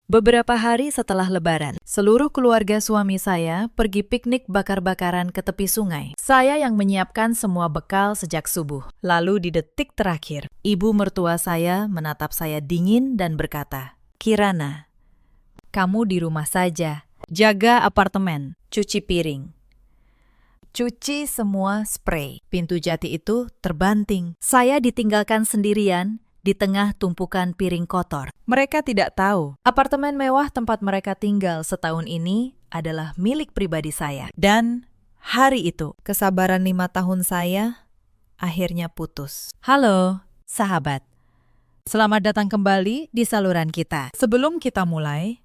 Beberapa hari setelah Lebaran, seluruh keluarga suami saya pergi piknik bakar-bakaran ke tepi sungai. Saya yang menyiapkan semua bekal sejak subuh. Lalu di detik terakhir, ibu mertua saya menatap saya dingin dan berkata, "Kirana, kamu di rumah saja, jaga apartemen, cuci piring." Cuci semua spray. Pintu jati itu terbanting. Saya ditinggalkan sendirian di tengah tumpukan piring kotor. Mereka tidak tahu, apartemen mewah tempat mereka tinggal setahun ini adalah milik pribadi saya. Dan hari itu, kesabaran 5 tahun saya akhirnya putus. Halo, sahabat. Selamat datang kembali di saluran kita. Sebelum kita mulai,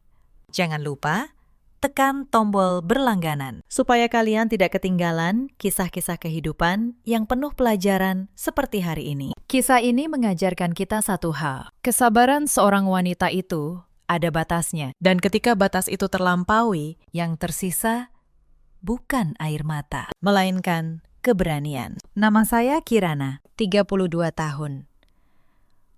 jangan lupa tekan tombol berlangganan supaya kalian tidak ketinggalan kisah-kisah kehidupan yang penuh pelajaran seperti hari ini. Kisah ini mengajarkan kita satu hal. Kesabaran seorang wanita itu ada batasnya. Dan ketika batas itu terlampaui, yang tersisa bukan air mata, melainkan keberanian. Nama saya Kirana, 32 tahun.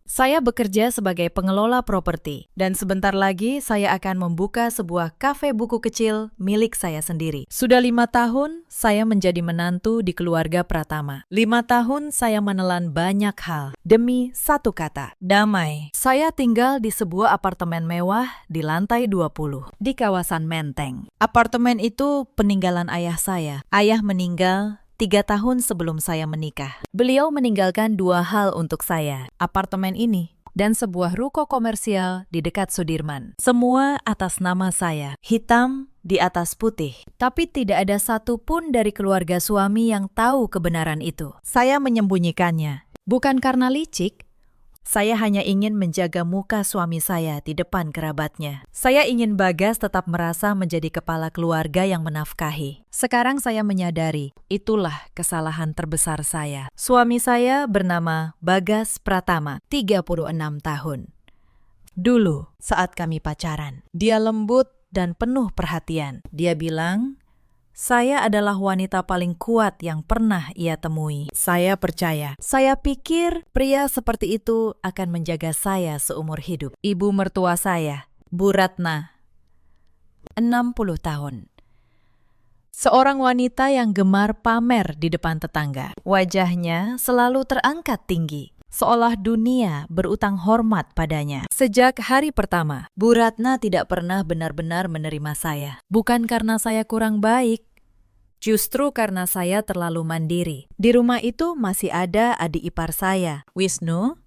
Saya bekerja sebagai pengelola properti, dan sebentar lagi saya akan membuka sebuah kafe buku kecil milik saya sendiri. Sudah 5 tahun, saya menjadi menantu di keluarga Pratama. 5 tahun saya menelan banyak hal, demi satu kata, damai. Saya tinggal di sebuah apartemen mewah di lantai 20, di kawasan Menteng. Apartemen itu peninggalan ayah saya. Ayah meninggal 3 tahun sebelum saya menikah. Beliau meninggalkan 2 hal untuk saya, apartemen ini dan sebuah ruko komersial di dekat Sudirman. Semua atas nama saya, hitam di atas putih. Tapi tidak ada satupun dari keluarga suami yang tahu kebenaran itu. Saya menyembunyikannya, bukan karena licik. Saya hanya ingin menjaga muka suami saya di depan kerabatnya. Saya ingin Bagas tetap merasa menjadi kepala keluarga yang menafkahi. Sekarang saya menyadari, itulah kesalahan terbesar saya. Suami saya bernama Bagas Pratama, 36 tahun. Dulu, saat kami pacaran, dia lembut dan penuh perhatian. Dia bilang, saya adalah wanita paling kuat yang pernah ia temui. Saya percaya. Saya pikir pria seperti itu akan menjaga saya seumur hidup. Ibu mertua saya, Bu Ratna, 60 tahun. Seorang wanita yang gemar pamer di depan tetangga. Wajahnya selalu terangkat tinggi, seolah dunia berutang hormat padanya. Sejak hari pertama, Bu Ratna tidak pernah benar-benar menerima saya. Bukan karena saya kurang baik, justru karena saya terlalu mandiri. Di rumah itu masih ada adik ipar saya, Wisnu,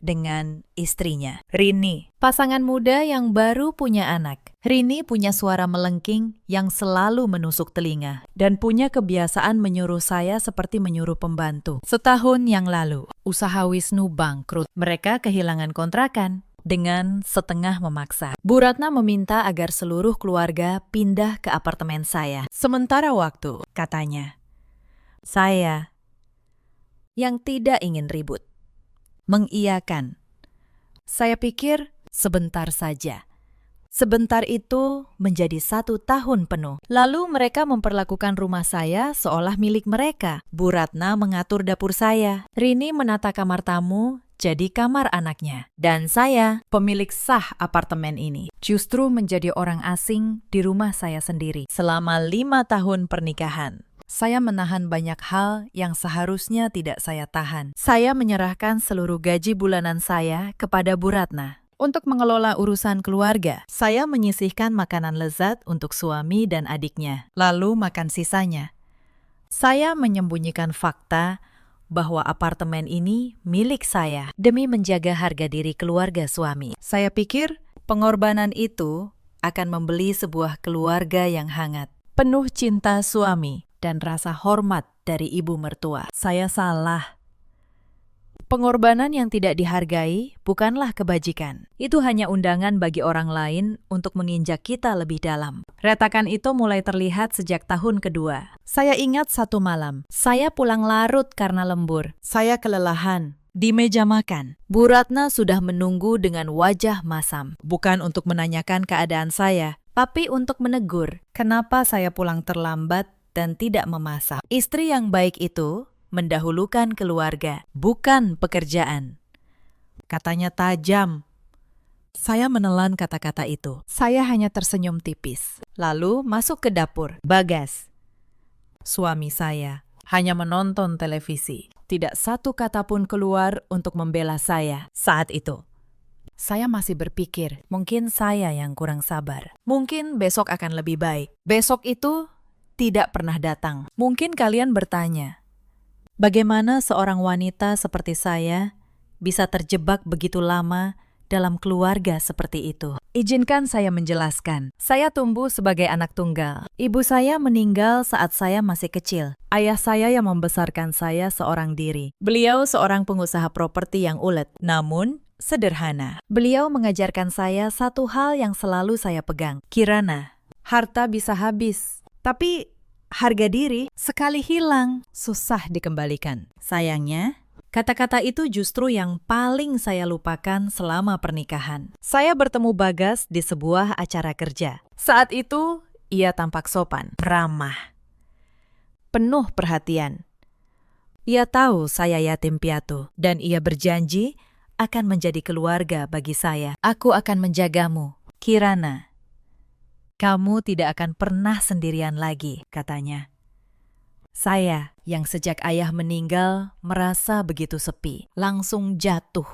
dengan istrinya, Rini. Pasangan muda yang baru punya anak. Rini punya suara melengking yang selalu menusuk telinga dan punya kebiasaan menyuruh saya seperti menyuruh pembantu. Setahun yang lalu, usaha Wisnu bangkrut. Mereka kehilangan kontrakan. Dengan setengah memaksa, Bu Ratna meminta agar seluruh keluarga pindah ke apartemen saya. Sementara waktu, katanya, saya yang tidak ingin ribut mengiyakan. Saya pikir sebentar saja. Sebentar itu menjadi 1 tahun penuh. Lalu mereka memperlakukan rumah saya seolah milik mereka. Bu Ratna mengatur dapur saya. Rini menata kamar tamu jadi kamar anaknya. Dan saya, pemilik sah apartemen ini, justru menjadi orang asing di rumah saya sendiri. Selama 5 tahun pernikahan, saya menahan banyak hal yang seharusnya tidak saya tahan. Saya menyerahkan seluruh gaji bulanan saya kepada Bu Ratna. Untuk mengelola urusan keluarga, saya menyisihkan makanan lezat untuk suami dan adiknya, lalu makan sisanya. Saya menyembunyikan fakta bahwa apartemen ini milik saya demi menjaga harga diri keluarga suami. Saya pikir pengorbanan itu akan membeli sebuah keluarga yang hangat, penuh cinta suami dan rasa hormat dari ibu mertua. Saya salah. Pengorbanan yang tidak dihargai bukanlah kebajikan. Itu hanya undangan bagi orang lain untuk menginjak kita lebih dalam. Retakan itu mulai terlihat sejak tahun kedua. Saya ingat satu malam, saya pulang larut karena lembur. Saya kelelahan. Di meja makan, Bu Ratna sudah menunggu dengan wajah masam. Bukan untuk menanyakan keadaan saya, tapi untuk menegur kenapa saya pulang terlambat dan tidak memasak. Istri yang baik itu mendahulukan keluarga, bukan pekerjaan. Katanya tajam. Saya menelan kata-kata itu. Saya hanya tersenyum tipis. Lalu masuk ke dapur. Bagas, suami saya, hanya menonton televisi. Tidak satu kata pun keluar untuk membela saya saat itu. Saya masih berpikir, mungkin saya yang kurang sabar. Mungkin besok akan lebih baik. Besok itu tidak pernah datang. Mungkin kalian bertanya, bagaimana seorang wanita seperti saya bisa terjebak begitu lama dalam keluarga seperti itu? Izinkan saya menjelaskan. Saya tumbuh sebagai anak tunggal. Ibu saya meninggal saat saya masih kecil. Ayah saya yang membesarkan saya seorang diri. Beliau seorang pengusaha properti yang ulet, namun sederhana. Beliau mengajarkan saya satu hal yang selalu saya pegang. Kirana, harta bisa habis, tapi harga diri sekali hilang, susah dikembalikan. Sayangnya, kata-kata itu justru yang paling saya lupakan selama pernikahan. Saya bertemu Bagas di sebuah acara kerja. Saat itu, ia tampak sopan, ramah, penuh perhatian. Ia tahu saya yatim piatu, dan ia berjanji akan menjadi keluarga bagi saya. Aku akan menjagamu, Kirana. Kamu tidak akan pernah sendirian lagi, katanya. Saya, yang sejak ayah meninggal, merasa begitu sepi, langsung jatuh.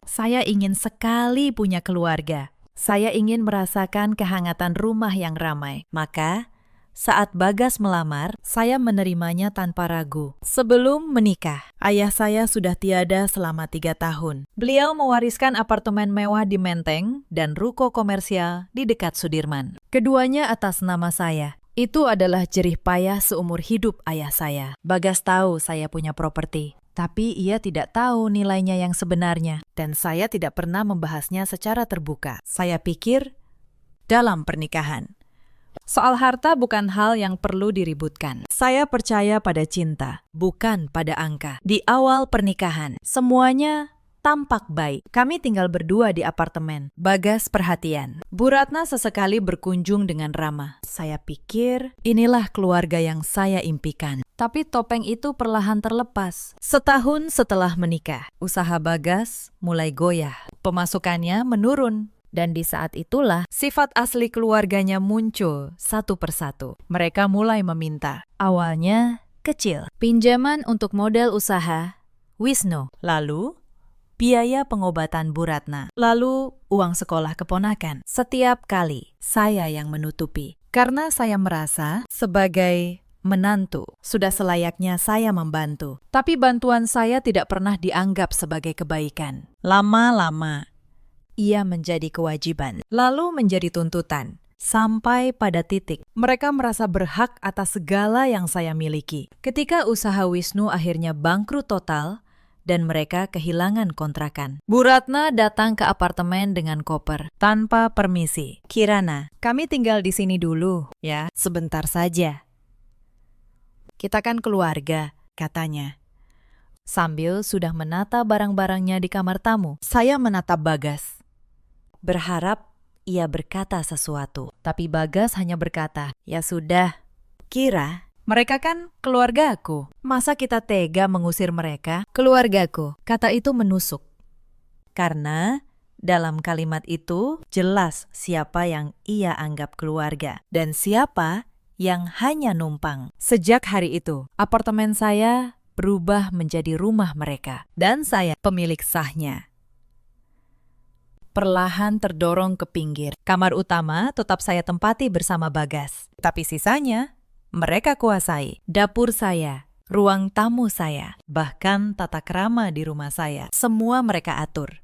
Saya ingin sekali punya keluarga. Saya ingin merasakan kehangatan rumah yang ramai. Maka, saat Bagas melamar, saya menerimanya tanpa ragu. Sebelum menikah, ayah saya sudah tiada selama 3 tahun. Beliau mewariskan apartemen mewah di Menteng dan ruko komersial di dekat Sudirman. Keduanya atas nama saya. Itu adalah jerih payah seumur hidup ayah saya. Bagas tahu saya punya properti, tapi ia tidak tahu nilainya yang sebenarnya. Dan saya tidak pernah membahasnya secara terbuka. Saya pikir, dalam pernikahan, soal harta bukan hal yang perlu diributkan. Saya percaya pada cinta, bukan pada angka. Di awal pernikahan, semuanya tampak baik. Kami tinggal berdua di apartemen. Bagas perhatian. Bu Ratna sesekali berkunjung dengan ramah. Saya pikir, inilah keluarga yang saya impikan. Tapi topeng itu perlahan terlepas. Setahun setelah menikah, usaha Bagas mulai goyah. Pemasukannya menurun. Dan di saat itulah, sifat asli keluarganya muncul satu persatu. Mereka mulai meminta. Awalnya kecil. Pinjaman untuk modal usaha, Wisnu. Lalu, biaya pengobatan Bu Ratna. Lalu, uang sekolah keponakan. Setiap kali, saya yang menutupi. Karena saya merasa sebagai menantu, sudah selayaknya saya membantu. Tapi bantuan saya tidak pernah dianggap sebagai kebaikan. Lama-lama, ia menjadi kewajiban, lalu menjadi tuntutan. Sampai pada titik, mereka merasa berhak atas segala yang saya miliki. Ketika usaha Wisnu akhirnya bangkrut total, dan mereka kehilangan kontrakan. Bu Ratna datang ke apartemen dengan koper, tanpa permisi. Kirana, kami tinggal di sini dulu, ya, sebentar saja. Kita kan keluarga, katanya. Sambil sudah menata barang-barangnya di kamar tamu, saya menatap Bagas. Berharap ia berkata sesuatu. Tapi Bagas hanya berkata, ya sudah, Kira, mereka kan keluargaku. Masa kita tega mengusir mereka? Keluargaku, kata itu menusuk. Karena dalam kalimat itu jelas siapa yang ia anggap keluarga dan siapa yang hanya numpang. Sejak hari itu, apartemen saya berubah menjadi rumah mereka dan saya pemilik sahnya. Perlahan terdorong ke pinggir. Kamar utama tetap saya tempati bersama Bagas. Tapi sisanya, mereka kuasai. Dapur saya, ruang tamu saya, bahkan tata krama di rumah saya. Semua mereka atur.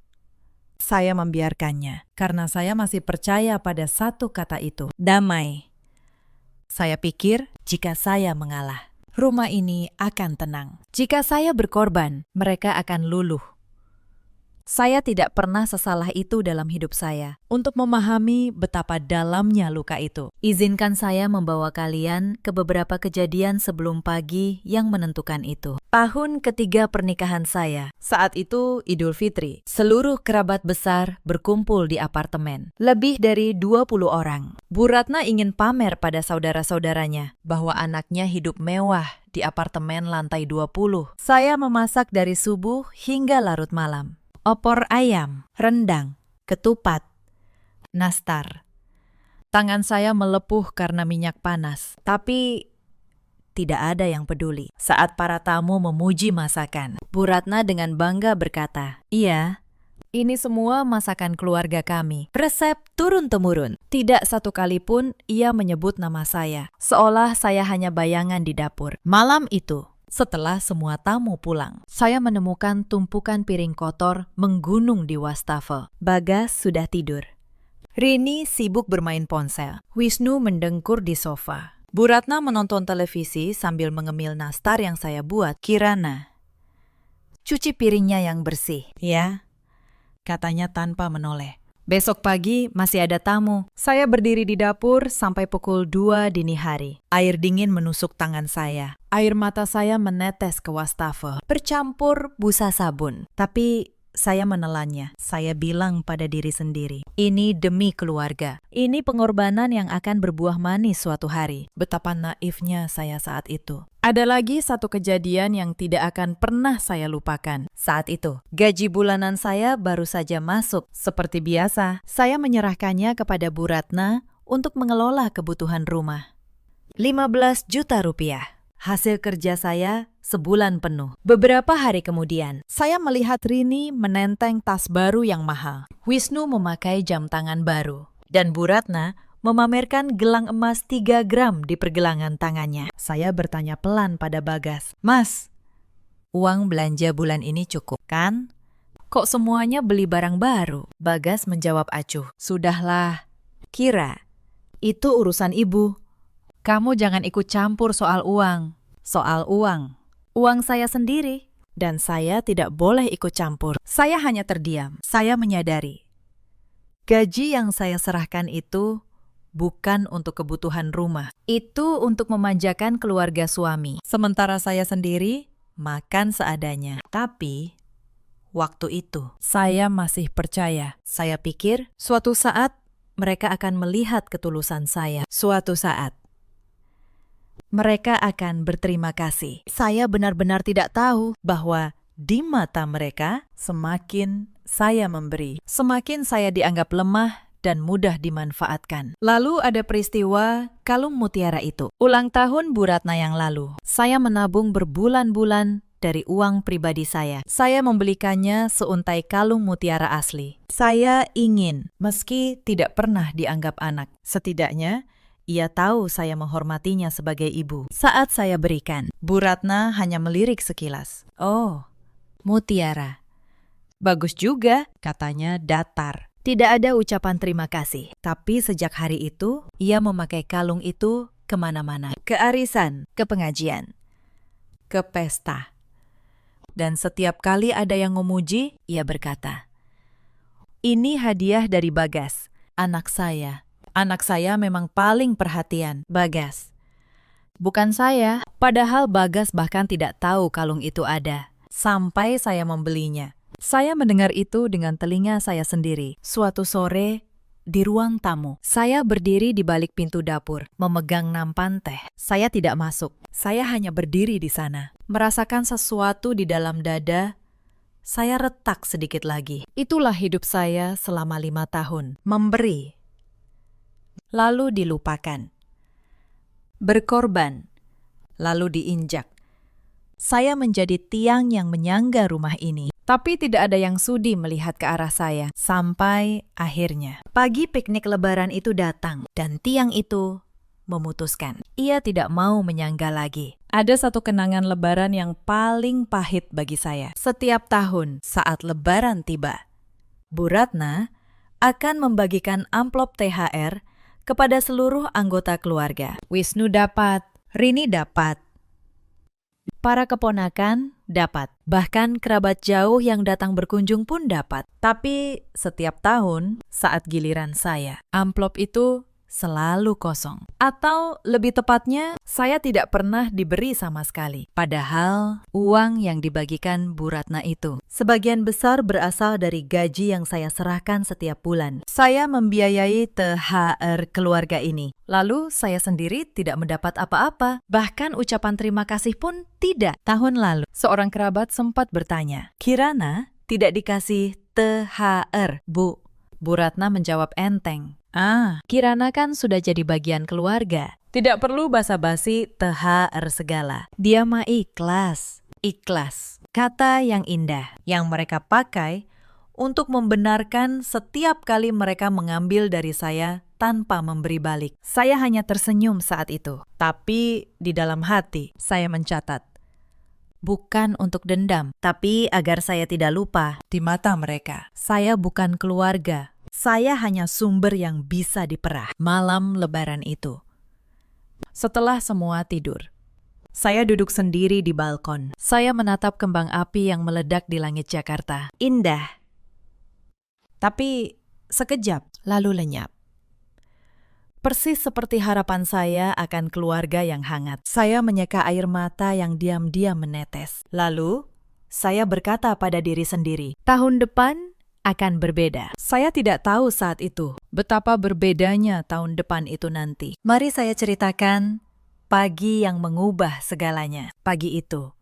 Saya membiarkannya, karena saya masih percaya pada satu kata itu, damai. Saya pikir, jika saya mengalah, rumah ini akan tenang. Jika saya berkorban, mereka akan luluh. Saya tidak pernah sesalah itu dalam hidup saya. Untuk memahami betapa dalamnya luka itu, izinkan saya membawa kalian ke beberapa kejadian sebelum pagi yang menentukan itu. Tahun ketiga pernikahan saya, saat itu Idul Fitri. Seluruh kerabat besar berkumpul di apartemen. Lebih dari 20 orang. Bu Ratna ingin pamer pada saudara-saudaranya bahwa anaknya hidup mewah di apartemen lantai 20. Saya memasak dari subuh hingga larut malam. Opor ayam, rendang, ketupat, nastar. Tangan saya melepuh karena minyak panas, tapi tidak ada yang peduli. Saat para tamu memuji masakan, Bu Ratna dengan bangga berkata, "Iya, ini semua masakan keluarga kami. Resep turun-temurun." Tidak satu kali pun ia menyebut nama saya, seolah saya hanya bayangan di dapur. Malam itu, setelah semua tamu pulang, saya menemukan tumpukan piring kotor menggunung di wastafel. Bagas sudah tidur. Rini sibuk bermain ponsel. Wisnu mendengkur di sofa. Bu Ratna menonton televisi sambil mengemil nastar yang saya buat. "Kirana, cuci piringnya yang bersih, ya," katanya tanpa menoleh. Besok pagi masih ada tamu. Saya berdiri di dapur sampai pukul 2 dini hari. Air dingin menusuk tangan saya. Air mata saya menetes ke wastafel, bercampur busa sabun. Tapi saya menelannya. Saya bilang pada diri sendiri, ini demi keluarga. Ini pengorbanan yang akan berbuah manis suatu hari. Betapa naifnya saya saat itu. Ada lagi satu kejadian yang tidak akan pernah saya lupakan. Saat itu, gaji bulanan saya baru saja masuk. Seperti biasa, saya menyerahkannya kepada Bu Ratna untuk mengelola kebutuhan rumah. 15 juta rupiah. Hasil kerja saya sebulan penuh. Beberapa hari kemudian, saya melihat Rini menenteng tas baru yang mahal. Wisnu memakai jam tangan baru. Dan Bu Ratna memamerkan gelang emas 3 gram di pergelangan tangannya. Saya bertanya pelan pada Bagas, "Mas, uang belanja bulan ini cukup, kan? Kok semuanya beli barang baru?" Bagas menjawab acuh, "Sudahlah, Kira, itu urusan ibu. Kamu jangan ikut campur soal uang. Soal uang, uang saya sendiri. Dan saya tidak boleh ikut campur. Saya hanya terdiam. Saya menyadari, gaji yang saya serahkan itu bukan untuk kebutuhan rumah. Itu untuk memanjakan keluarga suami. Sementara saya sendiri makan seadanya. Tapi waktu itu saya masih percaya. Saya pikir suatu saat mereka akan melihat ketulusan saya. Suatu saat mereka akan berterima kasih. Saya benar-benar tidak tahu bahwa di mata mereka, semakin saya memberi, semakin saya dianggap lemah dan mudah dimanfaatkan. Lalu ada peristiwa kalung mutiara itu. Ulang tahun Bu Ratna yang lalu, saya menabung berbulan-bulan dari uang pribadi saya. Saya membelikannya seuntai kalung mutiara asli. Saya ingin, meski tidak pernah dianggap anak, setidaknya ia tahu saya menghormatinya sebagai ibu. Saat saya berikan, Bu Ratna hanya melirik sekilas. "Oh, mutiara. Bagus juga," katanya datar. Tidak ada ucapan terima kasih. Tapi sejak hari itu, ia memakai kalung itu kemana-mana. Ke arisan, ke pengajian, ke pesta. Dan setiap kali ada yang memuji, ia berkata, "Ini hadiah dari Bagas, anak saya. Anak saya memang paling perhatian, Bagas." Bukan saya, padahal Bagas bahkan tidak tahu kalung itu ada. Sampai saya membelinya. Saya mendengar itu dengan telinga saya sendiri. Suatu sore, di ruang tamu, saya berdiri di balik pintu dapur, memegang nampan teh. Saya tidak masuk. Saya hanya berdiri di sana. Merasakan sesuatu di dalam dada, saya retak sedikit lagi. Itulah hidup saya selama 5 tahun. Memberi, lalu dilupakan. Berkorban, lalu diinjak. Saya menjadi tiang yang menyangga rumah ini. Tapi tidak ada yang sudi melihat ke arah saya. Sampai akhirnya, pagi piknik lebaran itu datang. Dan tiang itu memutuskan. Ia tidak mau menyangga lagi. Ada satu kenangan lebaran yang paling pahit bagi saya. Setiap tahun saat lebaran tiba, Bu Ratna akan membagikan amplop THR kepada seluruh anggota keluarga. Wisnu dapat, Rini dapat, para keponakan dapat, bahkan kerabat jauh yang datang berkunjung pun dapat. Tapi setiap tahun saat giliran saya, amplop itu selalu kosong. Atau lebih tepatnya, saya tidak pernah diberi sama sekali. Padahal uang yang dibagikan Bu Ratna itu sebagian besar berasal dari gaji yang saya serahkan setiap bulan. Saya membiayai THR keluarga ini. Lalu saya sendiri tidak mendapat apa-apa. Bahkan ucapan terima kasih pun tidak. Tahun lalu, seorang kerabat sempat bertanya, "Kirana tidak dikasih THR, Bu?" Bu Ratna menjawab enteng. Kirana kan sudah jadi bagian keluarga. Tidak perlu basa-basi THR segala. Dia mah ikhlas. Ikhlas. Kata yang indah yang mereka pakai untuk membenarkan setiap kali mereka mengambil dari saya tanpa memberi balik. Saya hanya tersenyum saat itu. Tapi di dalam hati saya mencatat. Bukan untuk dendam, tapi agar saya tidak lupa di mata mereka. Saya bukan keluarga. Saya hanya sumber yang bisa diperah. Malam Lebaran itu. Setelah semua tidur, saya duduk sendiri di balkon. Saya menatap kembang api yang meledak di langit Jakarta. Indah. Tapi sekejap lalu lenyap. Persis seperti harapan saya akan keluarga yang hangat. Saya menyeka air mata yang diam-diam menetes. Lalu, saya berkata pada diri sendiri, tahun depan akan berbeda. Saya tidak tahu saat itu betapa berbedanya tahun depan itu nanti. Mari saya ceritakan pagi yang mengubah segalanya. Pagi itu,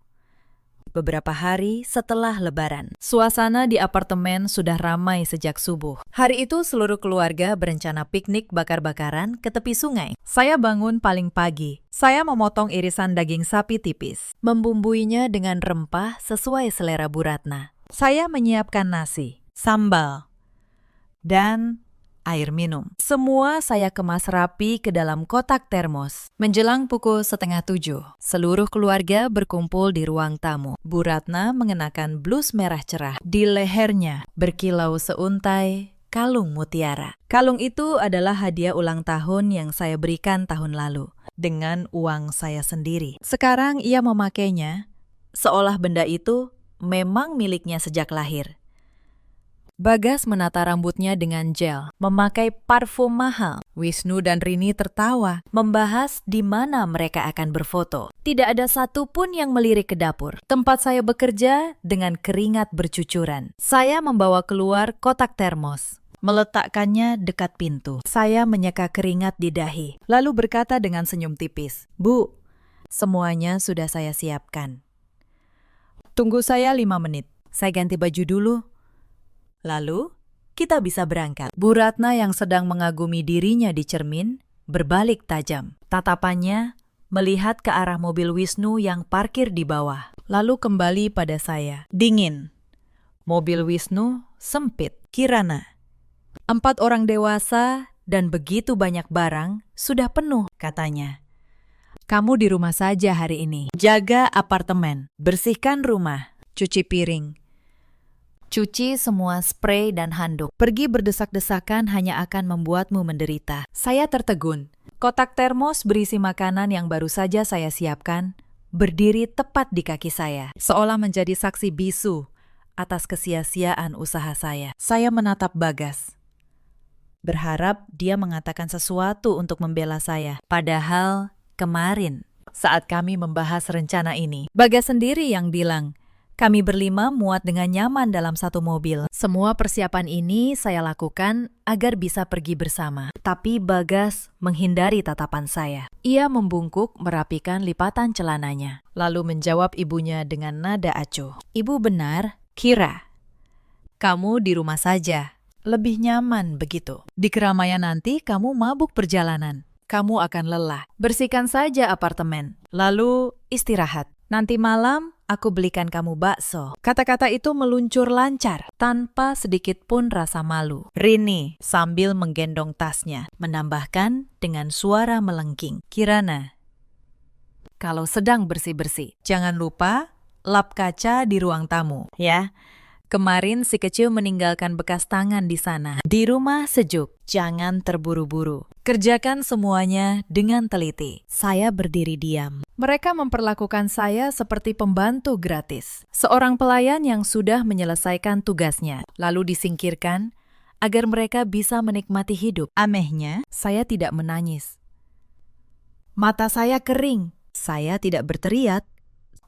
beberapa hari setelah Lebaran, suasana di apartemen sudah ramai sejak subuh. Hari itu seluruh keluarga berencana piknik bakar-bakaran ke tepi sungai. Saya bangun paling pagi. Saya memotong irisan daging sapi tipis, membumbuinya dengan rempah sesuai selera Bu Ratna. Saya menyiapkan nasi, sambal, dan air minum. Semua saya kemas rapi ke dalam kotak termos. Menjelang pukul 6:30, seluruh keluarga berkumpul di ruang tamu. Bu Ratna mengenakan blus merah cerah. Di lehernya berkilau seuntai kalung mutiara. Kalung itu adalah hadiah ulang tahun yang saya berikan tahun lalu dengan uang saya sendiri. Sekarang ia memakainya seolah benda itu memang miliknya sejak lahir. Bagas menata rambutnya dengan gel, memakai parfum mahal. Wisnu dan Rini tertawa, membahas di mana mereka akan berfoto. Tidak ada satupun yang melirik ke dapur. Tempat saya bekerja dengan keringat bercucuran. Saya membawa keluar kotak termos, meletakkannya dekat pintu. Saya menyeka keringat di dahi, lalu berkata dengan senyum tipis, "Bu, semuanya sudah saya siapkan. Tunggu saya 5 menit. Saya ganti baju dulu. Lalu, kita bisa berangkat." Bu Ratna yang sedang mengagumi dirinya di cermin, berbalik tajam. Tatapannya melihat ke arah mobil Wisnu yang parkir di bawah. Lalu kembali pada saya. Dingin. Mobil Wisnu sempit. Kirana. 4 orang dewasa dan begitu banyak barang sudah penuh, katanya. Kamu di rumah saja hari ini. Jaga apartemen, bersihkan rumah, cuci piring. Cuci semua spray dan handuk. Pergi berdesak-desakan hanya akan membuatmu menderita. Saya tertegun. Kotak termos berisi makanan yang baru saja saya siapkan berdiri tepat di kaki saya, seolah menjadi saksi bisu atas kesia-siaan usaha saya. Saya menatap Bagas, berharap dia mengatakan sesuatu untuk membela saya. Padahal kemarin, saat kami membahas rencana ini, Bagas sendiri yang bilang, kami berlima muat dengan nyaman dalam satu mobil. Semua persiapan ini saya lakukan agar bisa pergi bersama. Tapi Bagas menghindari tatapan saya. Ia membungkuk merapikan lipatan celananya, lalu menjawab ibunya dengan nada acuh. Ibu benar, Kira. Kamu di rumah saja. Lebih nyaman begitu. Di keramaian nanti kamu mabuk perjalanan. Kamu akan lelah. Bersihkan saja apartemen, lalu istirahat. Nanti malam aku belikan kamu bakso. Kata-kata itu meluncur lancar, tanpa sedikit pun rasa malu. Rini sambil menggendong tasnya, menambahkan dengan suara melengking. Kirana, kalau sedang bersih-bersih, jangan lupa lap kaca di ruang tamu, ya. Kemarin si kecil meninggalkan bekas tangan di sana. Di rumah sejuk, jangan terburu-buru. Kerjakan semuanya dengan teliti. Saya berdiri diam. Mereka memperlakukan saya seperti pembantu gratis. Seorang pelayan yang sudah menyelesaikan tugasnya, lalu disingkirkan agar mereka bisa menikmati hidup. Anehnya, saya tidak menangis. Mata saya kering. Saya tidak berteriak.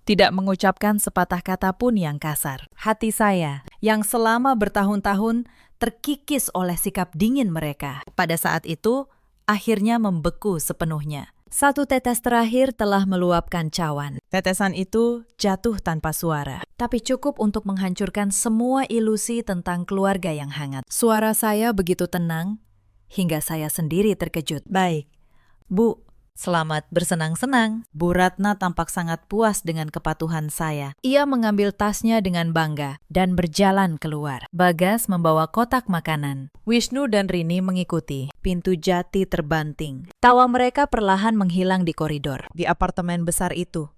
Tidak mengucapkan sepatah kata pun yang kasar. Hati saya, yang selama bertahun-tahun terkikis oleh sikap dingin mereka, pada saat itu akhirnya membeku sepenuhnya. Satu tetes terakhir telah meluapkan cawan. Tetesan itu jatuh tanpa suara. Tapi cukup untuk menghancurkan semua ilusi tentang keluarga yang hangat. Suara saya begitu tenang, hingga saya sendiri terkejut. Baik, Bu, selamat bersenang-senang. Bu Ratna tampak sangat puas dengan kepatuhan saya. Ia mengambil tasnya dengan bangga dan berjalan keluar. Bagas membawa kotak makanan. Wisnu dan Rini mengikuti. Pintu jati terbanting. Tawa mereka perlahan menghilang di koridor. Di apartemen besar itu,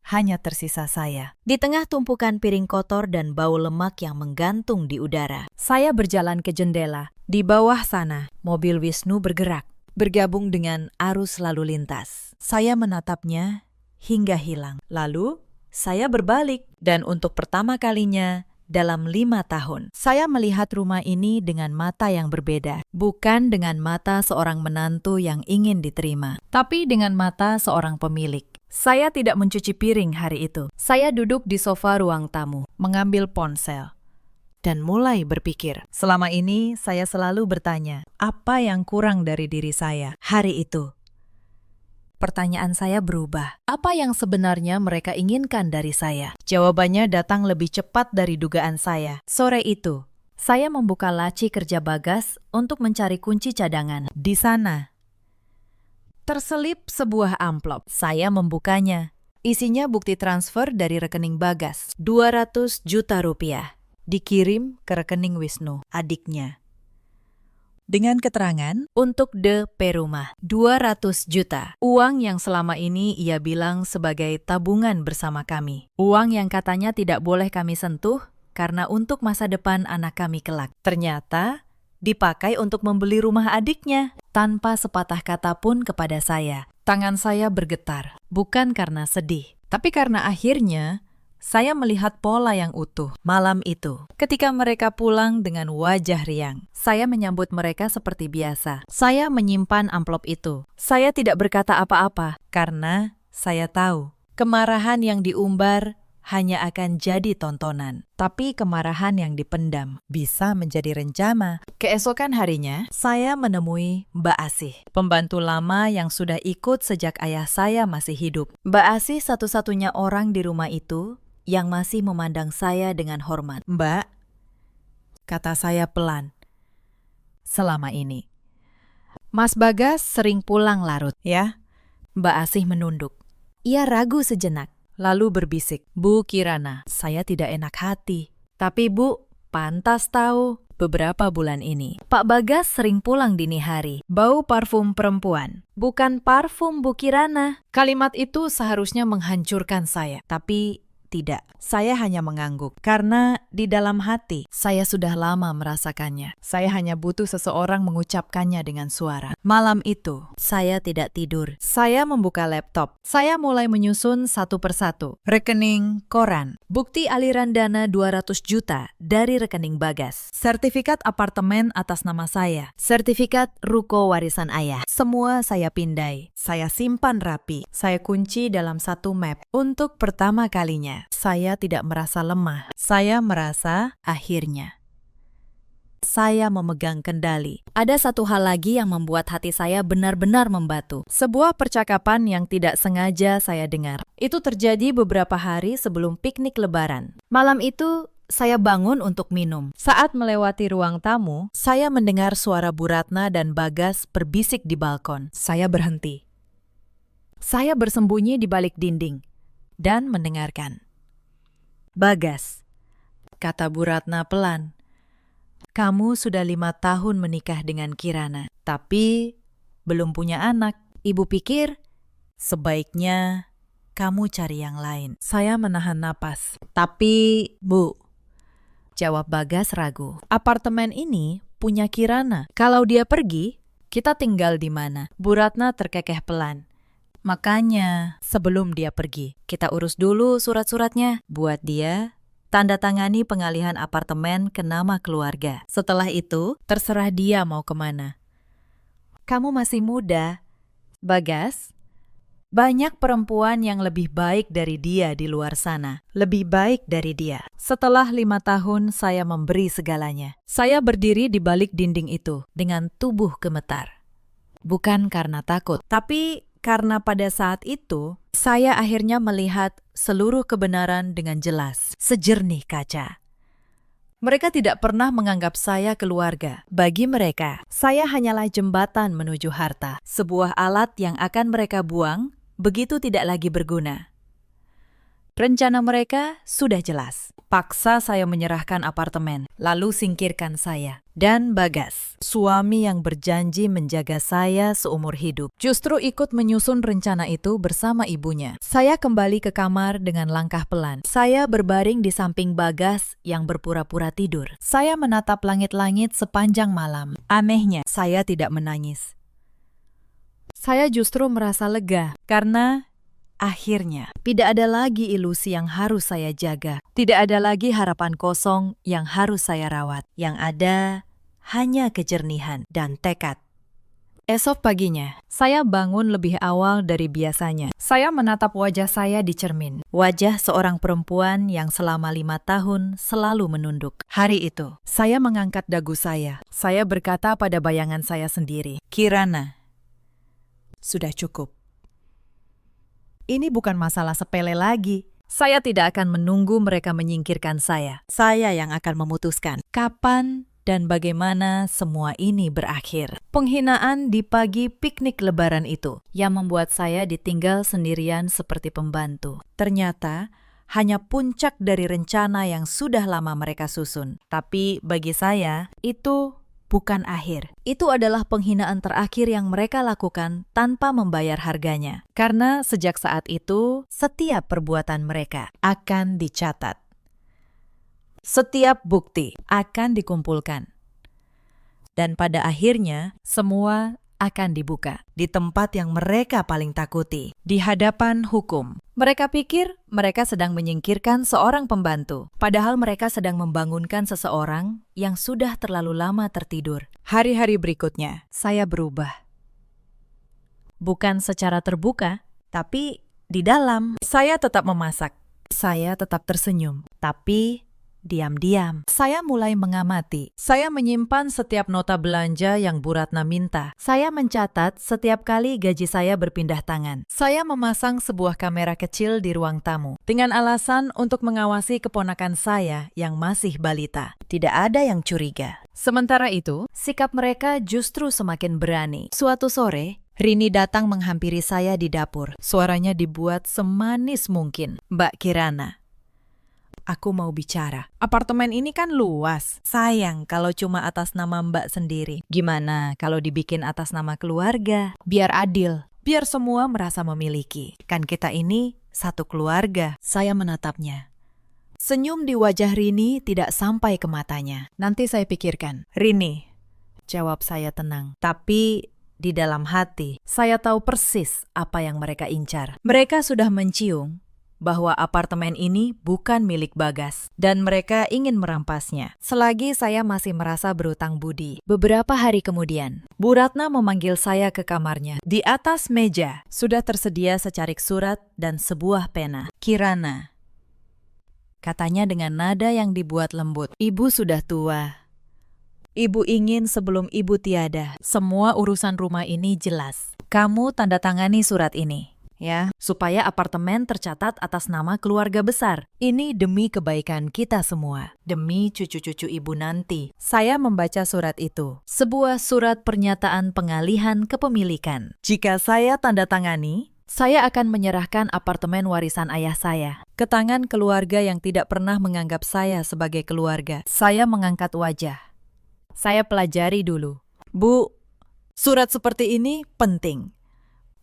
hanya tersisa saya. Di tengah tumpukan piring kotor dan bau lemak yang menggantung di udara, saya berjalan ke jendela. Di bawah sana, mobil Wisnu bergerak, bergabung dengan arus lalu lintas. Saya menatapnya hingga hilang. Lalu, saya berbalik. Dan untuk pertama kalinya dalam 5 tahun, saya melihat rumah ini dengan mata yang berbeda. Bukan dengan mata seorang menantu yang ingin diterima, tapi dengan mata seorang pemilik. Saya tidak mencuci piring hari itu. Saya duduk di sofa ruang tamu, mengambil ponsel, dan mulai berpikir. Selama ini, saya selalu bertanya, apa yang kurang dari diri saya? Hari itu, pertanyaan saya berubah. Apa yang sebenarnya mereka inginkan dari saya? Jawabannya datang lebih cepat dari dugaan saya. Sore itu, saya membuka laci kerja Bagas untuk mencari kunci cadangan. Di sana, terselip sebuah amplop. Saya membukanya. Isinya bukti transfer dari rekening Bagas. 200 juta rupiah. Dikirim ke rekening Wisnu, adiknya. Dengan keterangan, untuk DP rumah, 200 juta. Uang yang selama ini ia bilang sebagai tabungan bersama kami. Uang yang katanya tidak boleh kami sentuh karena untuk masa depan anak kami kelak. Ternyata, dipakai untuk membeli rumah adiknya. Tanpa sepatah kata pun kepada saya. Tangan saya bergetar, bukan karena sedih, tapi karena akhirnya saya melihat pola yang utuh. Malam itu, ketika mereka pulang dengan wajah riang, saya menyambut mereka seperti biasa. Saya menyimpan amplop itu. Saya tidak berkata apa-apa, karena saya tahu kemarahan yang diumbar hanya akan jadi tontonan. Tapi kemarahan yang dipendam bisa menjadi rencana. Keesokan harinya, saya menemui Mbak Asih, pembantu lama yang sudah ikut sejak ayah saya masih hidup. Mbak Asih satu-satunya orang di rumah itu yang masih memandang saya dengan hormat. Mbak, kata saya pelan, selama ini Mas Bagas sering pulang larut, ya? Mbak Asih menunduk. Ia ragu sejenak, lalu berbisik, Bu Kirana, saya tidak enak hati. Tapi Bu, pantas tahu, beberapa bulan ini Pak Bagas sering pulang dini hari, bau parfum perempuan. Bukan parfum Bu Kirana. Kalimat itu seharusnya menghancurkan saya, tapi tidak, saya hanya mengangguk. Karena di dalam hati, saya sudah lama merasakannya. Saya hanya butuh seseorang mengucapkannya dengan suara. Malam itu, saya tidak tidur. Saya membuka laptop. Saya mulai menyusun satu persatu. Rekening koran. Bukti aliran dana 200 juta dari rekening Bagas. Sertifikat apartemen atas nama saya. Sertifikat ruko warisan ayah. Semua saya pindai. Saya simpan rapi. Saya kunci dalam satu map. Untuk pertama kalinya, saya tidak merasa lemah. Saya merasa akhirnya saya memegang kendali. Ada satu hal lagi yang membuat hati saya benar-benar membatu. Sebuah percakapan yang tidak sengaja saya dengar. Itu terjadi beberapa hari sebelum piknik Lebaran. Malam itu, saya bangun untuk minum. Saat melewati ruang tamu, saya mendengar suara Bu Ratna dan Bagas berbisik di balkon. Saya berhenti. Saya bersembunyi di balik dinding dan mendengarkan. Bagas, kata Bu Ratna pelan, kamu sudah 5 tahun menikah dengan Kirana, tapi belum punya anak. Ibu pikir sebaiknya kamu cari yang lain. Saya menahan napas. Tapi, Bu, jawab Bagas ragu. Apartemen ini punya Kirana. Kalau dia pergi, kita tinggal di mana? Bu Ratna terkekeh pelan. Makanya, sebelum dia pergi, kita urus dulu surat-suratnya. Buat dia, tanda tangani pengalihan apartemen ke nama keluarga. Setelah itu, terserah dia mau kemana. Kamu masih muda, Bagas. Banyak perempuan yang lebih baik dari dia di luar sana. Lebih baik dari dia. Setelah 5 tahun, saya memberi segalanya. Saya berdiri di balik dinding itu dengan tubuh gemetar. bukan karena takut, tapi karena pada saat itu saya akhirnya melihat seluruh kebenaran dengan jelas, sejernih kaca. Mereka tidak pernah menganggap saya keluarga. Bagi mereka, saya hanyalah jembatan menuju harta, sebuah alat yang akan mereka buang begitu tidak lagi berguna. Rencana mereka sudah jelas. Paksa saya menyerahkan apartemen, lalu singkirkan saya. Dan Bagas, suami yang berjanji menjaga saya seumur hidup, justru ikut menyusun rencana itu bersama ibunya. Saya kembali ke kamar dengan langkah pelan. Saya berbaring di samping Bagas yang berpura-pura tidur. Saya menatap langit-langit sepanjang malam. Anehnya, saya tidak menangis. Saya justru merasa lega karena akhirnya, tidak ada lagi ilusi yang harus saya jaga. Tidak ada lagi harapan kosong yang harus saya rawat. Yang ada hanya kejernihan dan tekad. Esok paginya, saya bangun lebih awal dari biasanya. Saya menatap wajah saya di cermin. Wajah seorang perempuan yang selama 5 tahun selalu menunduk. Hari itu, saya mengangkat dagu saya. Saya berkata pada bayangan saya sendiri, "Kirana, sudah cukup. Ini bukan masalah sepele lagi. Saya tidak akan menunggu mereka menyingkirkan saya. Saya yang akan memutuskan kapan dan bagaimana semua ini berakhir." Penghinaan di pagi piknik lebaran itu yang membuat saya ditinggal sendirian seperti pembantu. Ternyata hanya puncak dari rencana yang sudah lama mereka susun. Tapi bagi saya, itu bukan akhir. Itu adalah penghinaan terakhir yang mereka lakukan tanpa membayar harganya. Karena sejak saat itu, setiap perbuatan mereka akan dicatat. Setiap bukti akan dikumpulkan. Dan pada akhirnya, semua akan dibuka di tempat yang mereka paling takuti, di hadapan hukum. Mereka pikir mereka sedang menyingkirkan seorang pembantu, padahal mereka sedang membangunkan seseorang yang sudah terlalu lama tertidur. Hari-hari berikutnya, saya berubah. Bukan secara terbuka, tapi di dalam. Saya tetap memasak. Saya tetap tersenyum, tapi diam-diam, saya mulai mengamati. Saya menyimpan setiap nota belanja yang Bu Ratna minta. Saya mencatat setiap kali gaji saya berpindah tangan. Saya memasang sebuah kamera kecil di ruang tamu dengan alasan untuk mengawasi keponakan saya yang masih balita. Tidak ada yang curiga. Sementara itu, sikap mereka justru semakin berani. Suatu sore, Rini datang menghampiri saya di dapur. Suaranya dibuat semanis mungkin. "Mbak Kirana, aku mau bicara. Apartemen ini kan luas. Sayang kalau cuma atas nama Mbak sendiri. Gimana kalau dibikin atas nama keluarga? Biar adil. Biar semua merasa memiliki. Kan kita ini satu keluarga." Saya menatapnya. Senyum di wajah Rini tidak sampai ke matanya. "Nanti saya pikirkan." "Rini," jawab saya tenang. Tapi di dalam hati, saya tahu persis apa yang mereka incar. Mereka sudah mencium bahwa apartemen ini bukan milik Bagas dan mereka ingin merampasnya. Selagi saya masih merasa berutang budi. Beberapa hari kemudian, Bu Ratna memanggil saya ke kamarnya. Di atas meja sudah tersedia secarik surat dan sebuah pena. "Kirana," katanya dengan nada yang dibuat lembut, "Ibu sudah tua. Ibu ingin sebelum ibu tiada, semua urusan rumah ini jelas. Kamu tanda tangani surat ini. Ya, supaya apartemen tercatat atas nama keluarga besar. Ini demi kebaikan kita semua, demi cucu-cucu ibu nanti." Saya membaca surat itu, sebuah surat pernyataan pengalihan kepemilikan. Jika saya tanda tangani, saya akan menyerahkan apartemen warisan ayah saya ke tangan keluarga yang tidak pernah menganggap saya sebagai keluarga. Saya mengangkat wajah. Saya pelajari dulu. "Bu, surat seperti ini penting.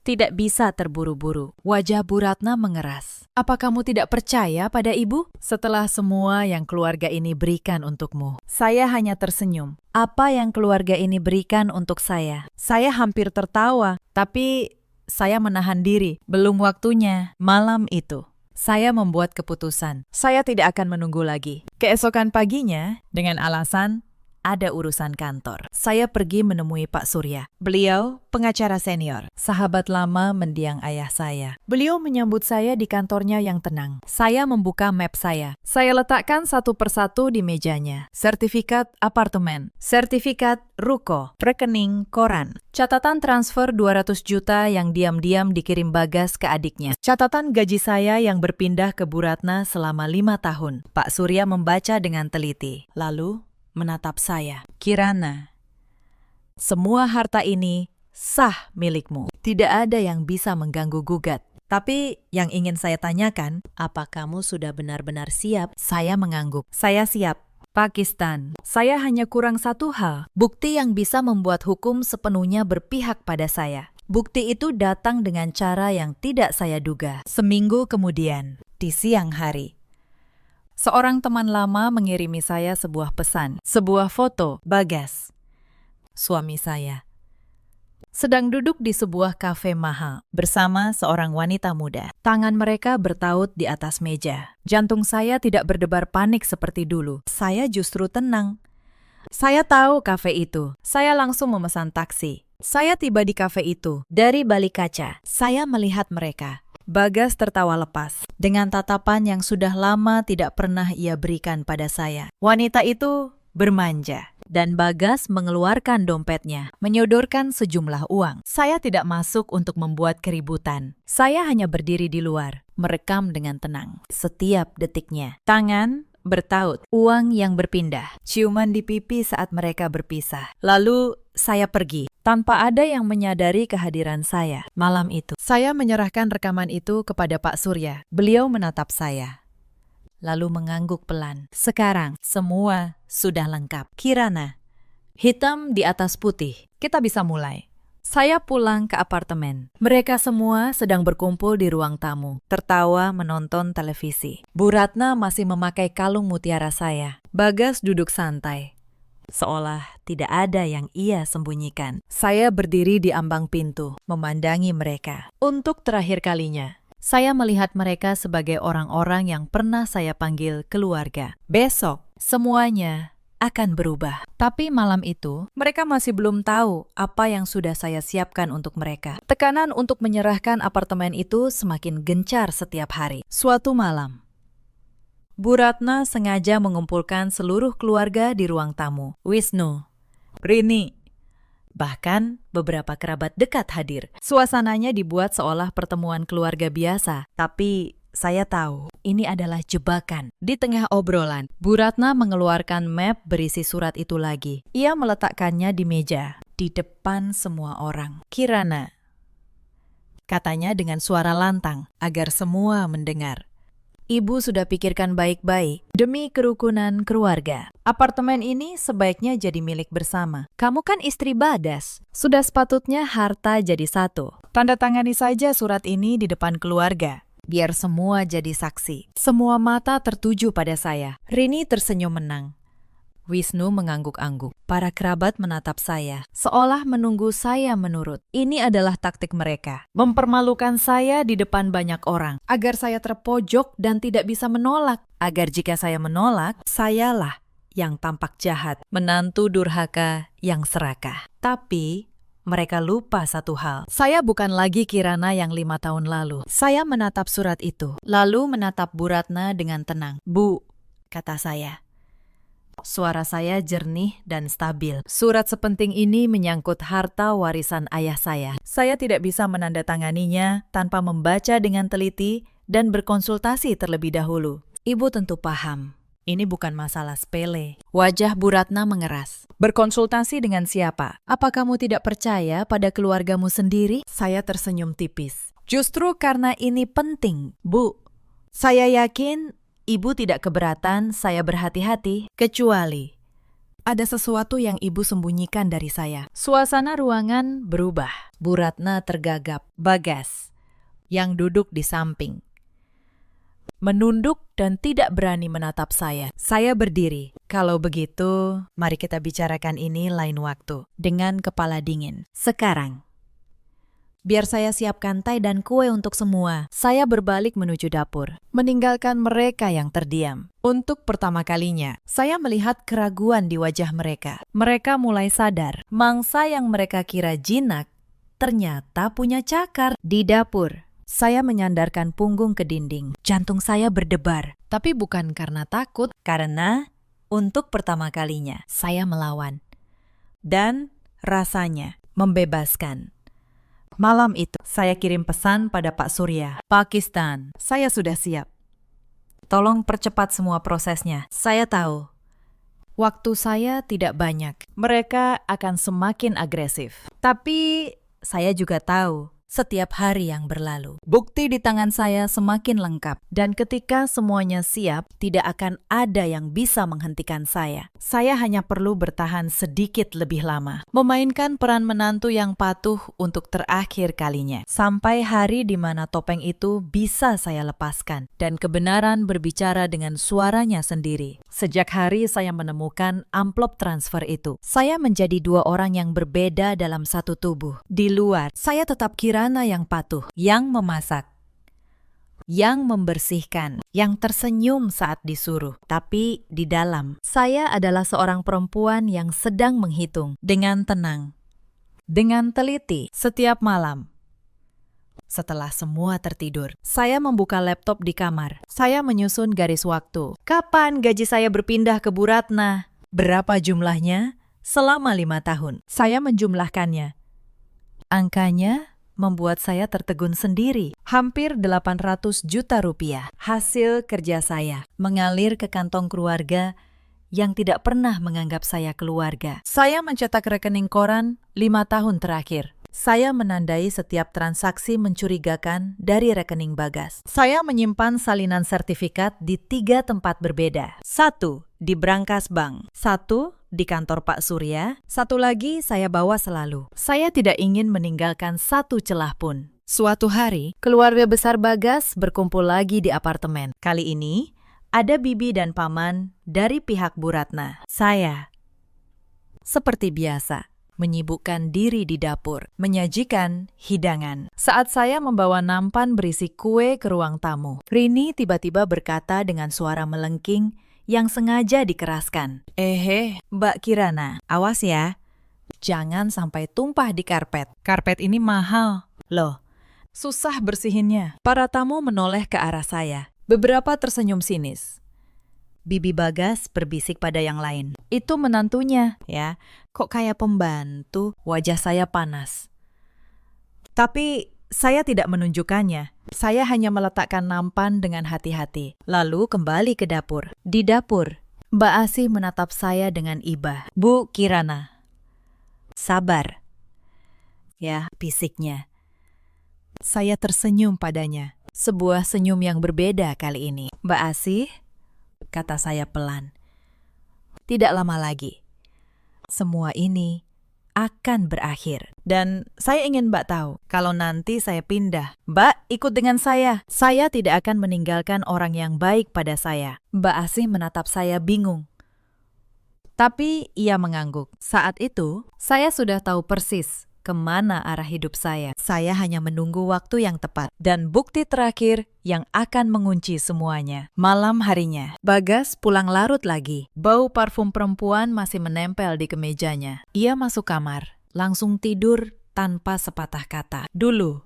Tidak bisa terburu-buru." Wajah Bu Ratna mengeras. "Apa kamu tidak percaya pada ibu? Setelah semua yang keluarga ini berikan untukmu." Saya hanya tersenyum. Apa yang keluarga ini berikan untuk saya? Saya hampir tertawa, tapi saya menahan diri. Belum waktunya. Malam itu, saya membuat keputusan. Saya tidak akan menunggu lagi. Keesokan paginya, dengan alasan ada urusan kantor. Saya pergi menemui Pak Surya. Beliau pengacara senior, sahabat lama mendiang ayah saya. Beliau menyambut saya di kantornya yang tenang. Saya membuka map saya. Saya letakkan satu persatu di mejanya. Sertifikat apartemen, sertifikat ruko, rekening koran, catatan transfer 200 juta yang diam-diam dikirim Bagas ke adiknya. Catatan gaji saya yang berpindah ke Bu Ratna selama 5 tahun. Pak Surya membaca dengan teliti. Lalu menatap saya. Kirana, semua harta ini sah milikmu. Tidak ada yang bisa mengganggu-gugat. Tapi yang ingin saya tanyakan, apa kamu sudah benar-benar siap? Saya mengangguk. Saya siap. Pakistan, saya hanya kurang satu hal. Bukti yang bisa membuat hukum sepenuhnya berpihak pada saya. Bukti itu datang dengan cara yang tidak saya duga. Seminggu kemudian, di siang hari, seorang teman lama mengirimi saya sebuah pesan, sebuah foto Bagas, suami saya, sedang duduk di sebuah kafe mahal bersama seorang wanita muda. Tangan mereka bertaut di atas meja. Jantung saya tidak berdebar panik seperti dulu. Saya justru tenang. Saya tahu kafe itu. Saya langsung memesan taksi. Saya tiba di kafe itu. Dari balik kaca, saya melihat mereka. Bagas tertawa lepas, dengan tatapan yang sudah lama tidak pernah ia berikan pada saya. Wanita itu bermanja, dan Bagas mengeluarkan dompetnya, menyodorkan sejumlah uang. Saya tidak masuk untuk membuat keributan. Saya hanya berdiri di luar, merekam dengan tenang setiap detiknya. Tangan bertaut, uang yang berpindah, ciuman di pipi saat mereka berpisah. Lalu saya pergi, tanpa ada yang menyadari kehadiran saya. Malam itu, saya menyerahkan rekaman itu kepada Pak Surya. Beliau menatap saya, lalu mengangguk pelan. Sekarang, semua sudah lengkap. Kirana, hitam di atas putih. Kita bisa mulai. Saya pulang ke apartemen. Mereka semua sedang berkumpul di ruang tamu, tertawa menonton televisi. Bu Ratna masih memakai kalung mutiara saya. Bagas duduk santai, seolah tidak ada yang ia sembunyikan. Saya berdiri di ambang pintu, memandangi mereka. Untuk terakhir kalinya, saya melihat mereka sebagai orang-orang yang pernah saya panggil keluarga. Besok, semuanya akan berubah. Tapi malam itu, mereka masih belum tahu apa yang sudah saya siapkan untuk mereka. Tekanan untuk menyerahkan apartemen itu semakin gencar setiap hari. Suatu malam, Bu Ratna sengaja mengumpulkan seluruh keluarga di ruang tamu. Wisnu, Rini, bahkan beberapa kerabat dekat hadir. Suasananya dibuat seolah pertemuan keluarga biasa, tapi saya tahu ini adalah jebakan. Di tengah obrolan, Bu Ratna mengeluarkan map berisi surat itu lagi. Ia meletakkannya di meja, di depan semua orang. Kirana, katanya dengan suara lantang, agar semua mendengar. Ibu sudah pikirkan baik-baik demi kerukunan keluarga. Apartemen ini sebaiknya jadi milik bersama. Kamu kan istri Bagas. Sudah sepatutnya harta jadi satu. Tanda tangani saja surat ini di depan keluarga, biar semua jadi saksi. Semua mata tertuju pada saya. Rini tersenyum menang. Wisnu mengangguk-angguk. Para kerabat menatap saya, seolah menunggu saya menurut. Ini adalah taktik mereka. Mempermalukan saya di depan banyak orang, agar saya terpojok dan tidak bisa menolak. Agar jika saya menolak, sayalah yang tampak jahat, menantu durhaka yang serakah. Tapi mereka lupa satu hal. Saya bukan lagi Kirana yang 5 tahun lalu. Saya menatap surat itu, lalu menatap Bu Ratna dengan tenang. Bu, kata saya. Suara saya jernih dan stabil. Surat sepenting ini menyangkut harta warisan ayah saya. Saya tidak bisa menandatanganinya tanpa membaca dengan teliti dan berkonsultasi terlebih dahulu. Ibu tentu paham, ini bukan masalah sepele. Wajah Bu Ratna mengeras. Berkonsultasi dengan siapa? Apa kamu tidak percaya pada keluargamu sendiri? Saya tersenyum tipis. Justru karena ini penting, Bu. Saya yakin Ibu tidak keberatan saya berhati-hati, kecuali ada sesuatu yang Ibu sembunyikan dari saya. Suasana ruangan berubah. Bu Ratna tergagap. Bagas, yang duduk di samping, menunduk dan tidak berani menatap saya. Saya berdiri. Kalau begitu, mari kita bicarakan ini lain waktu. Dengan kepala dingin. Sekarang, Biar saya siapkan teh dan kue untuk semua. Saya berbalik menuju dapur, meninggalkan mereka yang terdiam. Untuk pertama kalinya, saya melihat keraguan di wajah mereka. Mereka mulai sadar, mangsa yang mereka kira jinak ternyata punya cakar. Di dapur, saya menyandarkan punggung ke dinding. Jantung saya berdebar, tapi bukan karena takut, karena untuk pertama kalinya saya melawan. Dan rasanya membebaskan. Malam itu, saya kirim pesan pada Pak Surya. Pakistan, saya sudah siap. Tolong percepat semua prosesnya. Saya tahu, waktu saya tidak banyak. Mereka akan semakin agresif. Tapi saya juga tahu, setiap hari yang berlalu, bukti di tangan saya semakin lengkap. Dan ketika semuanya siap, tidak akan ada yang bisa menghentikan saya. Saya hanya perlu bertahan sedikit lebih lama. Memainkan peran menantu yang patuh untuk terakhir kalinya. Sampai hari di mana topeng itu bisa saya lepaskan. Dan kebenaran berbicara dengan suaranya sendiri. Sejak hari saya menemukan amplop transfer itu, saya menjadi dua orang yang berbeda dalam satu tubuh. Di luar, saya tetap Kirana yang patuh, yang memasak, yang membersihkan, yang tersenyum saat disuruh. Tapi di dalam, saya adalah seorang perempuan yang sedang menghitung dengan tenang, dengan teliti setiap malam. Setelah semua tertidur, saya membuka laptop di kamar. Saya menyusun garis waktu. Kapan gaji saya berpindah ke Bu Ratna? Berapa jumlahnya? Selama 5 tahun. Saya menjumlahkannya. Angkanya membuat saya tertegun sendiri. Hampir 800 juta rupiah. Hasil kerja saya mengalir ke kantong keluarga yang tidak pernah menganggap saya keluarga. Saya mencetak rekening koran 5 tahun terakhir. Saya menandai setiap transaksi mencurigakan dari rekening Bagas. Saya menyimpan salinan sertifikat di 3 tempat berbeda. 1 di brankas bank, 1 di kantor Pak Surya, 1 lagi saya bawa selalu. Saya tidak ingin meninggalkan satu celah pun. Suatu hari, keluarga besar Bagas berkumpul lagi di apartemen. Kali ini, ada bibi dan paman dari pihak Bu Ratna. Saya, seperti biasa, menyibukkan diri di dapur, menyajikan hidangan. Saat saya membawa nampan berisi kue ke ruang tamu, Rini tiba-tiba berkata dengan suara melengking yang sengaja dikeraskan. Mbak Kirana, awas ya. Jangan sampai tumpah di karpet. Karpet ini mahal. Loh, susah bersihinnya. Para tamu menoleh ke arah saya. Beberapa tersenyum sinis. Bibi Bagas berbisik pada yang lain. Itu menantunya, ya. Kok kayak pembantu? Wajah saya panas. Tapi saya tidak menunjukkannya. Saya hanya meletakkan nampan dengan hati-hati. Lalu kembali ke dapur. Di dapur, Mbak Asih menatap saya dengan iba. Bu Kirana, sabar. Ya, bisiknya. Saya tersenyum padanya. Sebuah senyum yang berbeda kali ini. Mbak Asih, kata saya pelan. Tidak lama lagi, semua ini akan berakhir. Dan saya ingin Mbak tahu, kalau nanti saya pindah, Mbak ikut dengan saya. Saya tidak akan meninggalkan orang yang baik pada saya. Mbak Asih menatap saya bingung. Tapi ia mengangguk. Saat itu, saya sudah tahu persis kemana arah hidup saya. Saya hanya menunggu waktu yang tepat dan bukti terakhir yang akan mengunci semuanya. Malam harinya, Bagas pulang larut lagi. Bau parfum perempuan masih menempel di kemejanya. Ia masuk kamar, langsung tidur tanpa sepatah kata. Dulu,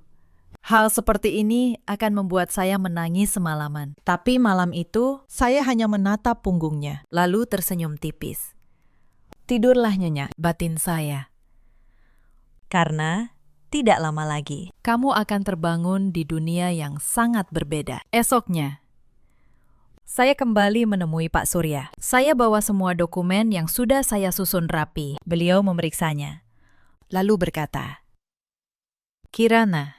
hal seperti ini akan membuat saya menangis semalaman. Tapi malam itu, saya hanya menatap punggungnya, lalu tersenyum tipis. Tidurlah nyenyak, batin saya. Karena tidak lama lagi, kamu akan terbangun di dunia yang sangat berbeda. Esoknya, saya kembali menemui Pak Surya. Saya bawa semua dokumen yang sudah saya susun rapi. Beliau memeriksanya, lalu berkata, Kirana,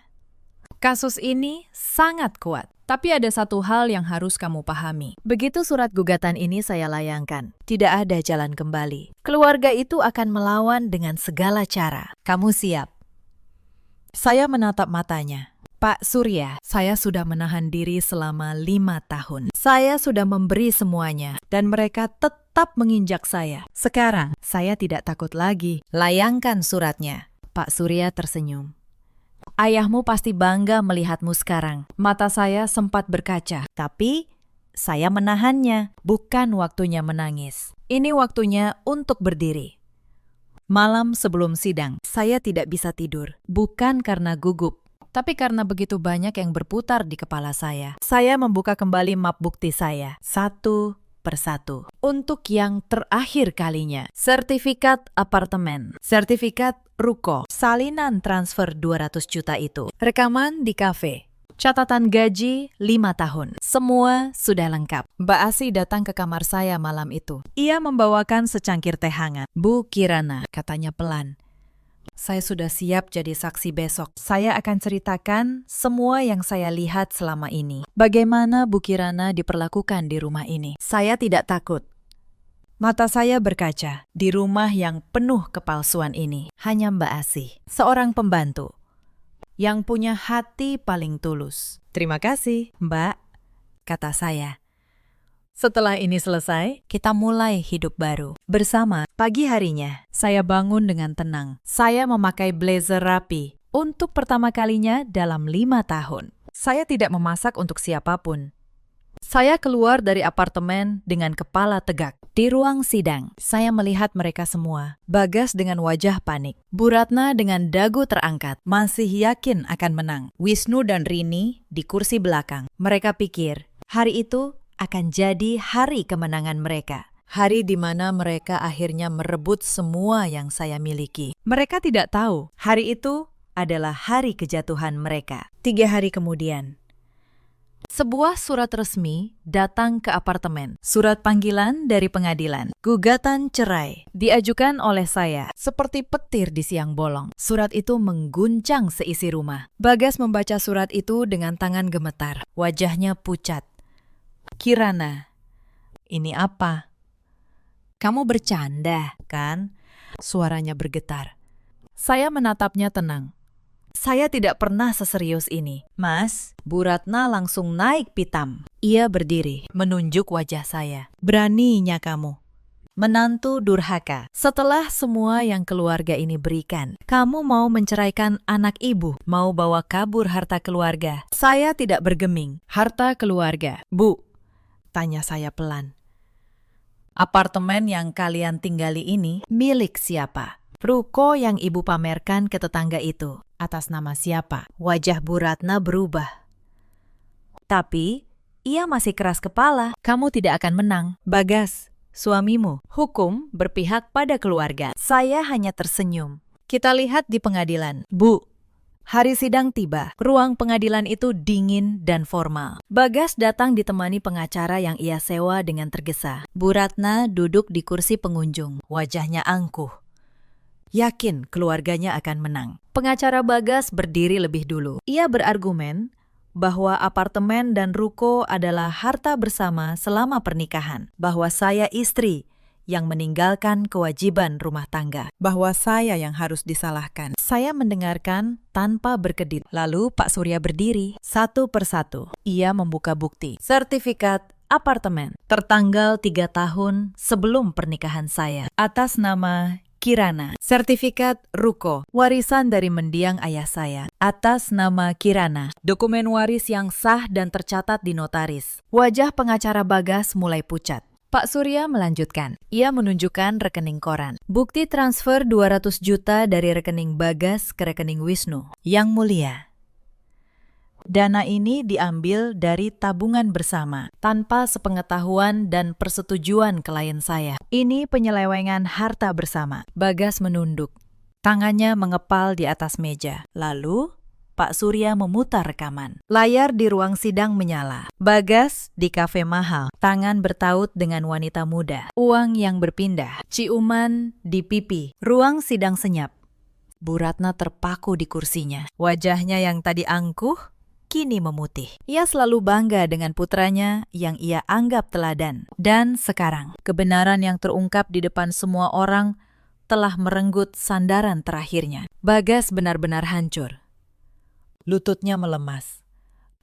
kasus ini sangat kuat. Tapi ada satu hal yang harus kamu pahami. Begitu surat gugatan ini saya layangkan, tidak ada jalan kembali. Keluarga itu akan melawan dengan segala cara. Kamu siap? Saya menatap matanya. Pak Surya, saya sudah menahan diri selama 5 tahun. Saya sudah memberi semuanya, dan mereka tetap menginjak saya. Sekarang, saya tidak takut lagi. Layangkan suratnya. Pak Surya tersenyum. Ayahmu pasti bangga melihatmu sekarang. Mata saya sempat berkaca, tapi saya menahannya. Bukan waktunya menangis. Ini waktunya untuk berdiri. Malam sebelum sidang, saya tidak bisa tidur. Bukan karena gugup, tapi karena begitu banyak yang berputar di kepala saya. Saya membuka kembali map bukti saya, satu persatu. Untuk yang terakhir kalinya, sertifikat apartemen, sertifikat ruko, salinan transfer 200 juta itu, rekaman di kafe, catatan gaji 5 tahun. Semua sudah lengkap. Mbak Asi datang ke kamar saya malam itu. Ia membawakan secangkir teh hangat. Bu Kirana, katanya pelan. Saya sudah siap jadi saksi besok. Saya akan ceritakan semua yang saya lihat selama ini. Bagaimana Bu Kirana diperlakukan di rumah ini. Saya tidak takut. Mata saya berkaca di rumah yang penuh kepalsuan ini. Hanya Mbak Asih, seorang pembantu yang punya hati paling tulus. Terima kasih, Mbak, kata saya. Setelah ini selesai, kita mulai hidup baru. Bersama, pagi harinya, saya bangun dengan tenang. Saya memakai blazer rapi untuk pertama kalinya dalam 5 tahun. Saya tidak memasak untuk siapapun. Saya keluar dari apartemen dengan kepala tegak. Di ruang sidang, saya melihat mereka semua. Bagas dengan wajah panik. Bu Ratna dengan dagu terangkat, masih yakin akan menang. Wisnu dan Rini di kursi belakang. Mereka pikir, hari itu akan jadi hari kemenangan mereka. Hari di mana mereka akhirnya merebut semua yang saya miliki. Mereka tidak tahu, hari itu adalah hari kejatuhan mereka. 3 hari kemudian, sebuah surat resmi datang ke apartemen. Surat panggilan dari pengadilan. Gugatan cerai diajukan oleh saya seperti petir di siang bolong. Surat itu mengguncang seisi rumah. Bagas membaca surat itu dengan tangan gemetar. Wajahnya pucat. Kirana, ini apa? Kamu bercanda, kan? Suaranya bergetar. Saya menatapnya tenang. Saya tidak pernah seserius ini. Mas, Bu Ratna langsung naik pitam. Ia berdiri, menunjuk wajah saya. Beraninya kamu. Menantu durhaka. Setelah semua yang keluarga ini berikan, kamu mau menceraikan anak ibu, mau bawa kabur harta keluarga. Saya tidak bergeming. Harta keluarga. Bu, tanya saya pelan. Apartemen yang kalian tinggali ini milik siapa? Ruko yang ibu pamerkan ke tetangga itu atas nama siapa? Wajah Bu Ratna berubah. Tapi ia masih keras kepala. Kamu tidak akan menang. Bagas, suamimu. Hukum berpihak pada keluarga. Saya hanya tersenyum. Kita lihat di pengadilan. Bu, hari sidang tiba. Ruang pengadilan itu dingin dan formal. Bagas datang ditemani pengacara yang ia sewa dengan tergesa. Bu Ratna duduk di kursi pengunjung. Wajahnya angkuh. Yakin keluarganya akan menang. Pengacara Bagas berdiri lebih dulu. Ia berargumen bahwa apartemen dan ruko adalah harta bersama selama pernikahan. Bahwa saya istri yang meninggalkan kewajiban rumah tangga. Bahwa saya yang harus disalahkan. Saya mendengarkan tanpa berkedip. Lalu Pak Surya berdiri satu persatu. Ia membuka bukti. Sertifikat apartemen tertanggal 3 tahun sebelum pernikahan saya. Atas nama Kirana. Sertifikat ruko, warisan dari mendiang ayah saya. Atas nama Kirana. Dokumen waris yang sah dan tercatat di notaris. Wajah pengacara Bagas mulai pucat. Pak Surya melanjutkan. Ia menunjukkan rekening koran. Bukti transfer 200 juta dari rekening Bagas ke rekening Wisnu. Yang mulia, dana ini diambil dari tabungan bersama, tanpa sepengetahuan dan persetujuan klien saya. Ini penyelewengan harta bersama. Bagas menunduk. Tangannya mengepal di atas meja. Lalu, Pak Surya memutar rekaman. Layar di ruang sidang menyala. Bagas di kafe mahal. Tangan bertaut dengan wanita muda. Uang yang berpindah. Ciuman di pipi. Ruang sidang senyap. Bu Ratna terpaku di kursinya. Wajahnya yang tadi angkuh kini memutih. Ia selalu bangga dengan putranya yang ia anggap teladan. Dan sekarang, kebenaran yang terungkap di depan semua orang telah merenggut sandaran terakhirnya. Bagas benar-benar hancur. Lututnya melemas.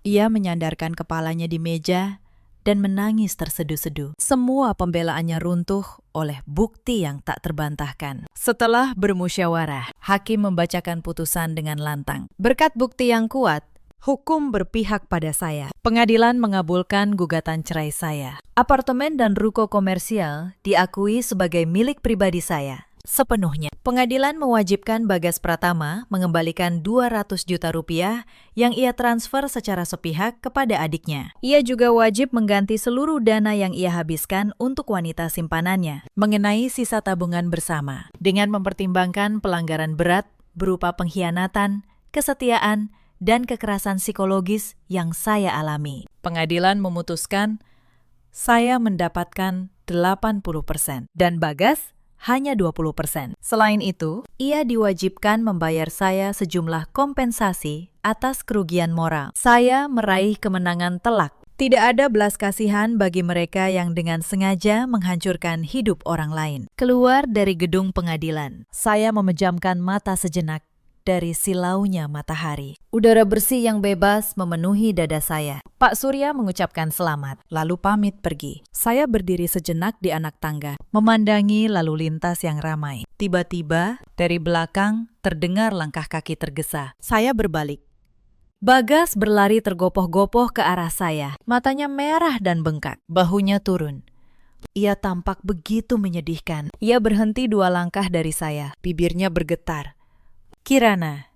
Ia menyandarkan kepalanya di meja dan menangis terseduh-seduh. Semua pembelaannya runtuh oleh bukti yang tak terbantahkan. Setelah bermusyawarah, hakim membacakan putusan dengan lantang. Berkat bukti yang kuat, hukum berpihak pada saya. Pengadilan mengabulkan gugatan cerai saya. Apartemen dan ruko komersial diakui sebagai milik pribadi saya sepenuhnya. Pengadilan mewajibkan Bagas Pratama mengembalikan 200 juta rupiah yang ia transfer secara sepihak kepada adiknya. Ia juga wajib mengganti seluruh dana yang ia habiskan untuk wanita simpanannya mengenai sisa tabungan bersama dengan mempertimbangkan pelanggaran berat berupa pengkhianatan, kesetiaan, dan kekerasan psikologis yang saya alami. Pengadilan memutuskan saya mendapatkan 80% dan Bagas hanya 20%. Selain itu, ia diwajibkan membayar saya sejumlah kompensasi atas kerugian moral. Saya meraih kemenangan telak. Tidak ada belas kasihan bagi mereka yang dengan sengaja menghancurkan hidup orang lain. Keluar dari gedung pengadilan, saya memejamkan mata sejenak dari silaunya matahari. Udara bersih yang bebas memenuhi dada saya. Pak Surya mengucapkan selamat, lalu pamit pergi. Saya berdiri sejenak di anak tangga, memandangi lalu lintas yang ramai. Tiba-tiba, dari belakang terdengar langkah kaki tergesa. Saya berbalik. Bagas berlari tergopoh-gopoh ke arah saya. Matanya merah dan bengkak, bahunya turun. Ia tampak begitu menyedihkan. Ia berhenti 2 langkah dari saya, bibirnya bergetar. Kirana,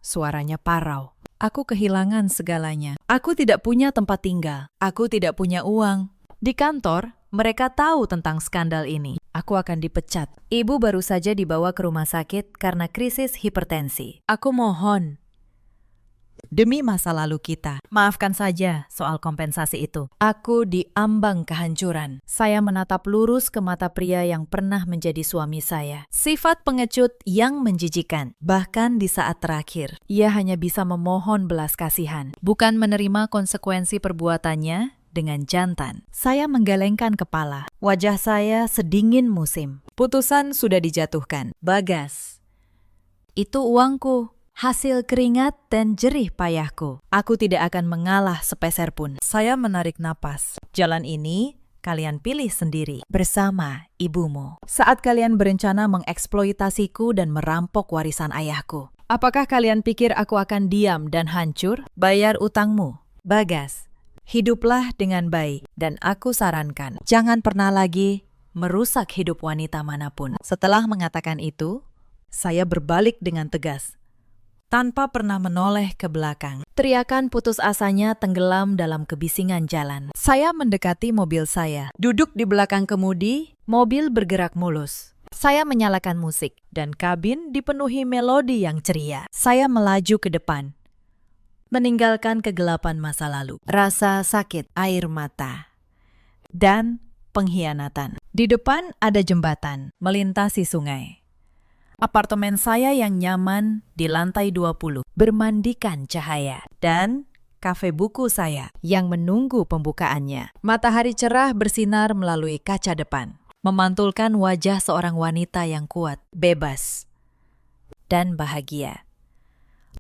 suaranya parau. Aku kehilangan segalanya. Aku tidak punya tempat tinggal. Aku tidak punya uang. Di kantor, mereka tahu tentang skandal ini. Aku akan dipecat. Ibu baru saja dibawa ke rumah sakit karena krisis hipertensi. Aku mohon, demi masa lalu kita, maafkan saja soal kompensasi itu. Aku diambang kehancuran. Saya menatap lurus ke mata pria yang pernah menjadi suami saya. Sifat pengecut yang menjijikan. Bahkan di saat terakhir, ia hanya bisa memohon belas kasihan, bukan menerima konsekuensi perbuatannya dengan jantan. Saya menggelengkan kepala. Wajah saya sedingin musim. Putusan sudah dijatuhkan. Bagas, itu uangku. Hasil keringat dan jerih payahku. Aku tidak akan mengalah sepeser pun. Saya menarik napas. Jalan ini kalian pilih sendiri bersama ibumu. Saat kalian berencana mengeksploitasiku dan merampok warisan ayahku, apakah kalian pikir aku akan diam dan hancur? Bayar utangmu, Bagas. Hiduplah dengan baik dan aku sarankan, jangan pernah lagi merusak hidup wanita manapun. Setelah mengatakan itu, saya berbalik dengan tegas, tanpa pernah menoleh ke belakang. Teriakan putus asanya tenggelam dalam kebisingan jalan. Saya mendekati mobil saya. Duduk di belakang kemudi, mobil bergerak mulus. Saya menyalakan musik, dan kabin dipenuhi melodi yang ceria. Saya melaju ke depan, meninggalkan kegelapan masa lalu. Rasa sakit, air mata, dan pengkhianatan. Di depan ada jembatan, melintasi sungai. Apartemen saya yang nyaman di lantai 20 bermandikan cahaya dan kafe buku saya yang menunggu pembukaannya. Matahari cerah bersinar melalui kaca depan, memantulkan wajah seorang wanita yang kuat, bebas, dan bahagia.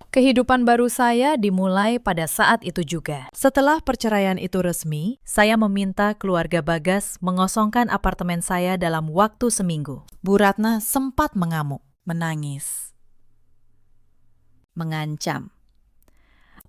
Kehidupan baru saya dimulai pada saat itu juga. Setelah perceraian itu resmi, saya meminta keluarga Bagas mengosongkan apartemen saya dalam waktu seminggu. Bu Ratna sempat mengamuk, menangis, mengancam.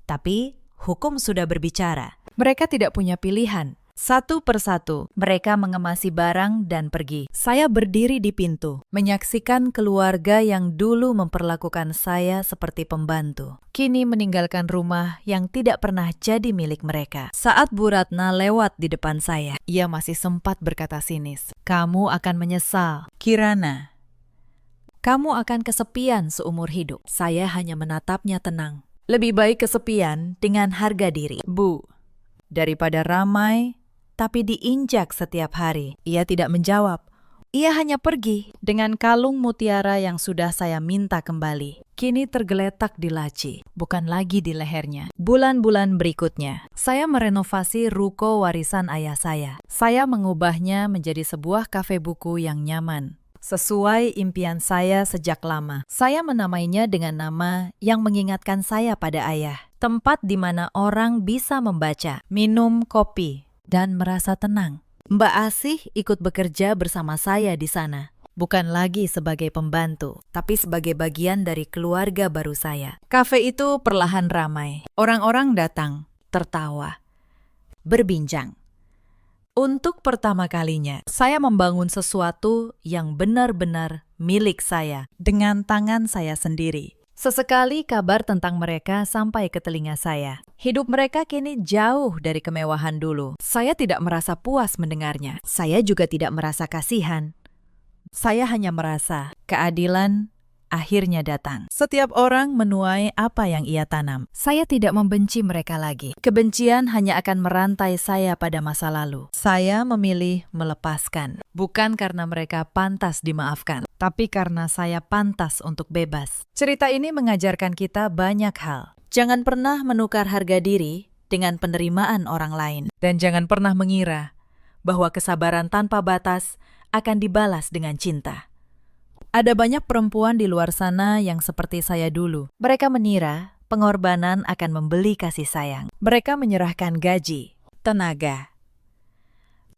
Tapi hukum sudah berbicara. Mereka tidak punya pilihan. Satu persatu, mereka mengemasi barang dan pergi. Saya berdiri di pintu, menyaksikan keluarga yang dulu memperlakukan saya seperti pembantu, kini meninggalkan rumah yang tidak pernah jadi milik mereka. Saat Bu Ratna lewat di depan saya, ia masih sempat berkata sinis, "Kamu akan menyesal, Kirana. Kamu akan kesepian seumur hidup." Saya hanya menatapnya tenang. Lebih baik kesepian dengan harga diri, Bu, daripada ramai tapi diinjak setiap hari. Ia tidak menjawab. Ia hanya pergi dengan kalung mutiara yang sudah saya minta kembali. Kini tergeletak di laci, bukan lagi di lehernya. Bulan-bulan berikutnya, saya merenovasi ruko warisan ayah saya. Saya mengubahnya menjadi sebuah kafe buku yang nyaman, sesuai impian saya sejak lama. Saya menamainya dengan nama yang mengingatkan saya pada ayah. Tempat di mana orang bisa membaca, minum kopi, dan merasa tenang. Mbak Asih ikut bekerja bersama saya di sana. Bukan lagi sebagai pembantu, tapi sebagai bagian dari keluarga baru saya. Kafe itu perlahan ramai. Orang-orang datang, tertawa, berbincang. Untuk pertama kalinya, saya membangun sesuatu yang benar-benar milik saya dengan tangan saya sendiri. Sesekali kabar tentang mereka sampai ke telinga saya. Hidup mereka kini jauh dari kemewahan dulu. Saya tidak merasa puas mendengarnya. Saya juga tidak merasa kasihan. Saya hanya merasa keadilan akhirnya datang. Setiap orang menuai apa yang ia tanam. Saya tidak membenci mereka lagi. Kebencian hanya akan merantai saya pada masa lalu. Saya memilih melepaskan. Bukan karena mereka pantas dimaafkan, tapi karena saya pantas untuk bebas. Cerita ini mengajarkan kita banyak hal. Jangan pernah menukar harga diri dengan penerimaan orang lain. Dan jangan pernah mengira bahwa kesabaran tanpa batas akan dibalas dengan cinta. Ada banyak perempuan di luar sana yang seperti saya dulu. Mereka mengira pengorbanan akan membeli kasih sayang. Mereka menyerahkan gaji, tenaga,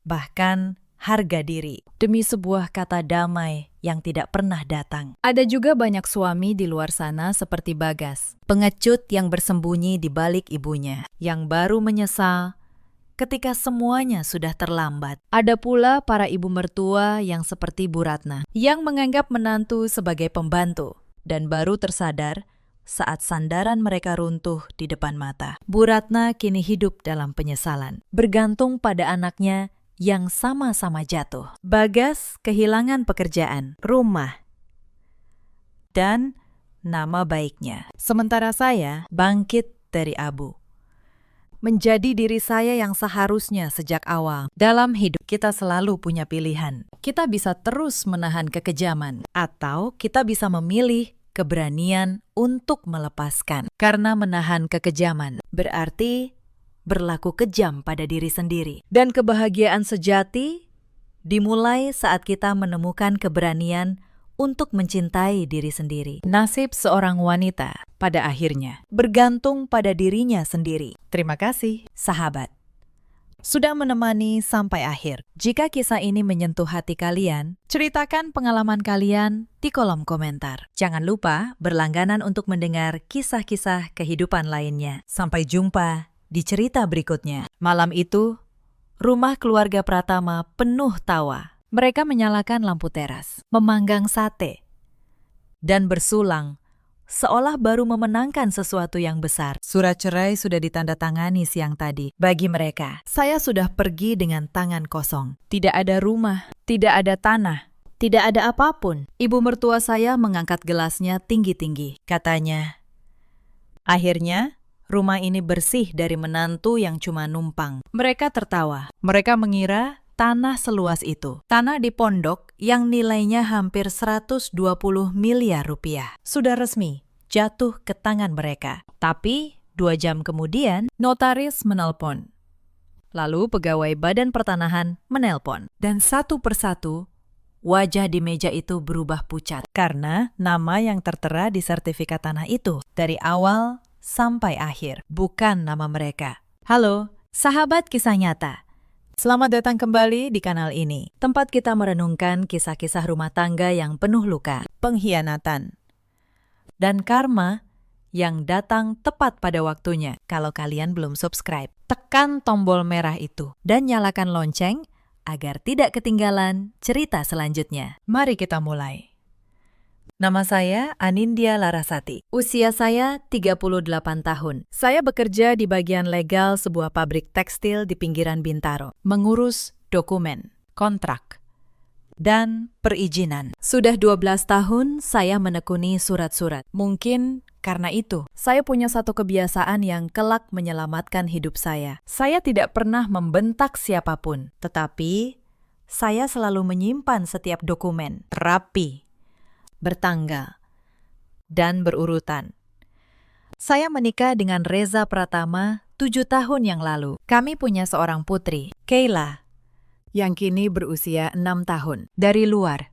bahkan harga diri demi sebuah kata damai yang tidak pernah datang. Ada juga banyak suami di luar sana seperti Bagas, pengecut yang bersembunyi di balik ibunya, yang baru menyesal ketika semuanya sudah terlambat. Ada pula para ibu mertua yang seperti Bu Ratna, yang menganggap menantu sebagai pembantu dan baru tersadar saat sandaran mereka runtuh di depan mata. Bu Ratna kini hidup dalam penyesalan, bergantung pada anaknya yang sama-sama jatuh. Bagas kehilangan pekerjaan, rumah, dan nama baiknya. Sementara saya bangkit dari abu. Menjadi diri saya yang seharusnya sejak awal. Dalam hidup kita selalu punya pilihan. Kita bisa terus menahan kekejaman, atau kita bisa memilih keberanian untuk melepaskan. Karena menahan kekejaman berarti berlaku kejam pada diri sendiri. Dan kebahagiaan sejati dimulai saat kita menemukan keberanian untuk mencintai diri sendiri. Nasib seorang wanita pada akhirnya bergantung pada dirinya sendiri. Terima kasih, sahabat, sudah menemani sampai akhir. Jika kisah ini menyentuh hati kalian, ceritakan pengalaman kalian di kolom komentar. Jangan lupa berlangganan untuk mendengar kisah-kisah kehidupan lainnya. Sampai jumpa di cerita berikutnya. Malam itu, rumah keluarga Pratama penuh tawa. Mereka menyalakan lampu teras, memanggang sate, dan bersulang seolah baru memenangkan sesuatu yang besar. Surat cerai sudah ditandatangani siang tadi. Bagi mereka, saya sudah pergi dengan tangan kosong. Tidak ada rumah, tidak ada tanah, tidak ada apapun. Ibu mertua saya mengangkat gelasnya tinggi-tinggi. Katanya, akhirnya rumah ini bersih dari menantu yang cuma numpang. Mereka tertawa. Mereka mengira tanah seluas itu. Tanah di pondok yang nilainya hampir 120 miliar rupiah. Sudah resmi jatuh ke tangan mereka. Tapi 2 jam kemudian notaris menelpon. Lalu pegawai Badan Pertanahan menelpon. Dan satu persatu wajah di meja itu berubah pucat. Karena nama yang tertera di sertifikat tanah itu dari awal sampai akhir bukan nama mereka. Halo, sahabat kisah nyata. Selamat datang kembali di kanal ini, tempat kita merenungkan kisah-kisah rumah tangga yang penuh luka, pengkhianatan, dan karma yang datang tepat pada waktunya. Kalau kalian belum subscribe, tekan tombol merah itu dan nyalakan lonceng agar tidak ketinggalan cerita selanjutnya. Mari kita mulai. Nama saya Anindya Larasati. Usia saya 38 tahun. Saya bekerja di bagian legal sebuah pabrik tekstil di pinggiran Bintaro. Mengurus dokumen, kontrak, dan perizinan. Sudah 12 tahun saya menekuni surat-surat. Mungkin karena itu, saya punya satu kebiasaan yang kelak menyelamatkan hidup saya. Saya tidak pernah membentak siapapun, tetapi saya selalu menyimpan setiap dokumen rapi, bertanggal, dan berurutan. Saya menikah dengan Reza Pratama 7 tahun yang lalu. Kami punya seorang putri, Kayla, yang kini berusia 6 tahun. Dari luar,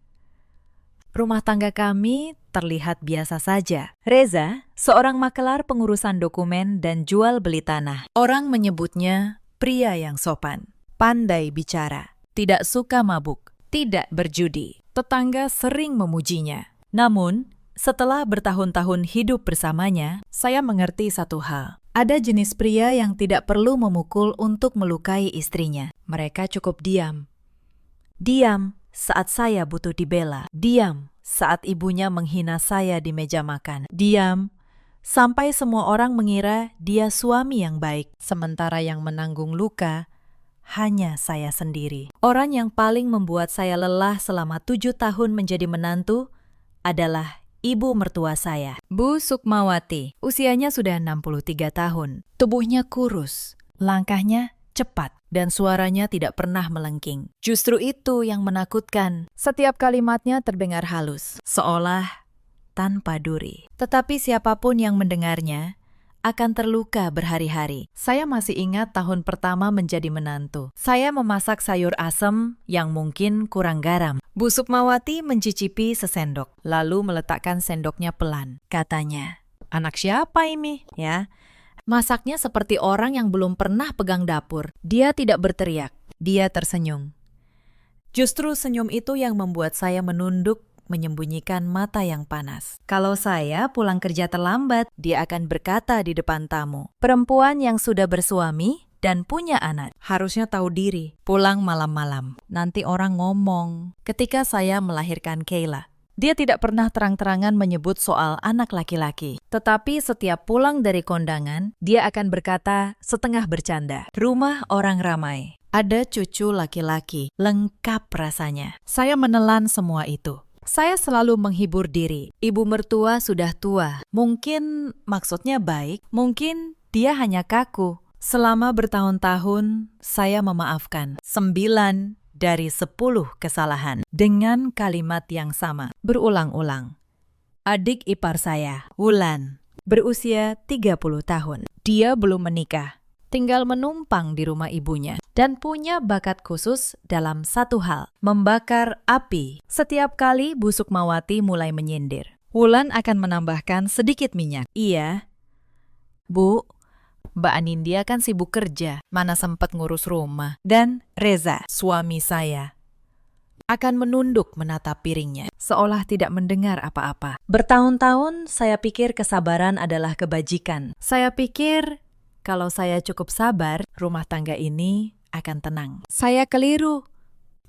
rumah tangga kami terlihat biasa saja. Reza, seorang makelar pengurusan dokumen dan jual beli tanah. Orang menyebutnya pria yang sopan, pandai bicara, tidak suka mabuk, tidak berjudi. Tetangga sering memujinya. Namun, setelah bertahun-tahun hidup bersamanya, saya mengerti satu hal. Ada jenis pria yang tidak perlu memukul untuk melukai istrinya. Mereka cukup diam. Diam saat saya butuh dibela. Diam saat ibunya menghina saya di meja makan. Diam sampai semua orang mengira dia suami yang baik, sementara yang menanggung luka hanya saya sendiri. Orang yang paling membuat saya lelah selama 7 tahun menjadi menantu adalah ibu mertua saya, Bu Sukmawati. Usianya sudah 63 tahun. Tubuhnya kurus, langkahnya cepat, dan suaranya tidak pernah melengking. Justru itu yang menakutkan. Setiap kalimatnya terdengar halus, seolah tanpa duri. Tetapi siapapun yang mendengarnya akan terluka berhari-hari. Saya masih ingat tahun pertama menjadi menantu. Saya memasak sayur asem yang mungkin kurang garam. Bu Sukmawati mencicipi sesendok, lalu meletakkan sendoknya pelan. Katanya, "Anak siapa ini?" Ya, masaknya seperti orang yang belum pernah pegang dapur. Dia tidak berteriak, dia tersenyum. Justru senyum itu yang membuat saya menunduk, menyembunyikan mata yang panas. Kalau saya pulang kerja terlambat, dia akan berkata di depan tamu, "Perempuan yang sudah bersuami dan punya anak harusnya tahu diri, pulang malam-malam. Nanti orang ngomong." Ketika saya melahirkan Kayla, dia tidak pernah terang-terangan menyebut soal anak laki-laki. Tetapi setiap pulang dari kondangan, dia akan berkata setengah bercanda, "Rumah orang ramai. Ada cucu laki-laki, lengkap rasanya." Saya menelan semua itu. Saya selalu menghibur diri. Ibu mertua sudah tua. Mungkin maksudnya baik, mungkin dia hanya kaku. Selama bertahun-tahun, saya memaafkan 9 dari 10 kesalahan dengan kalimat yang sama, berulang-ulang. Adik ipar saya, Wulan, berusia 30 tahun. Dia belum menikah, tinggal menumpang di rumah ibunya, dan punya bakat khusus dalam satu hal, membakar api. Setiap kali Bu Sukmawati mulai menyindir, Wulan akan menambahkan sedikit minyak. "Iya, Bu, Mbak Anindya kan sibuk kerja, mana sempat ngurus rumah." Dan Reza, suami saya, akan menunduk menatap piringnya, seolah tidak mendengar apa-apa. Bertahun-tahun saya pikir kesabaran adalah kebajikan. Saya pikir kalau saya cukup sabar, rumah tangga ini akan tenang. Saya keliru.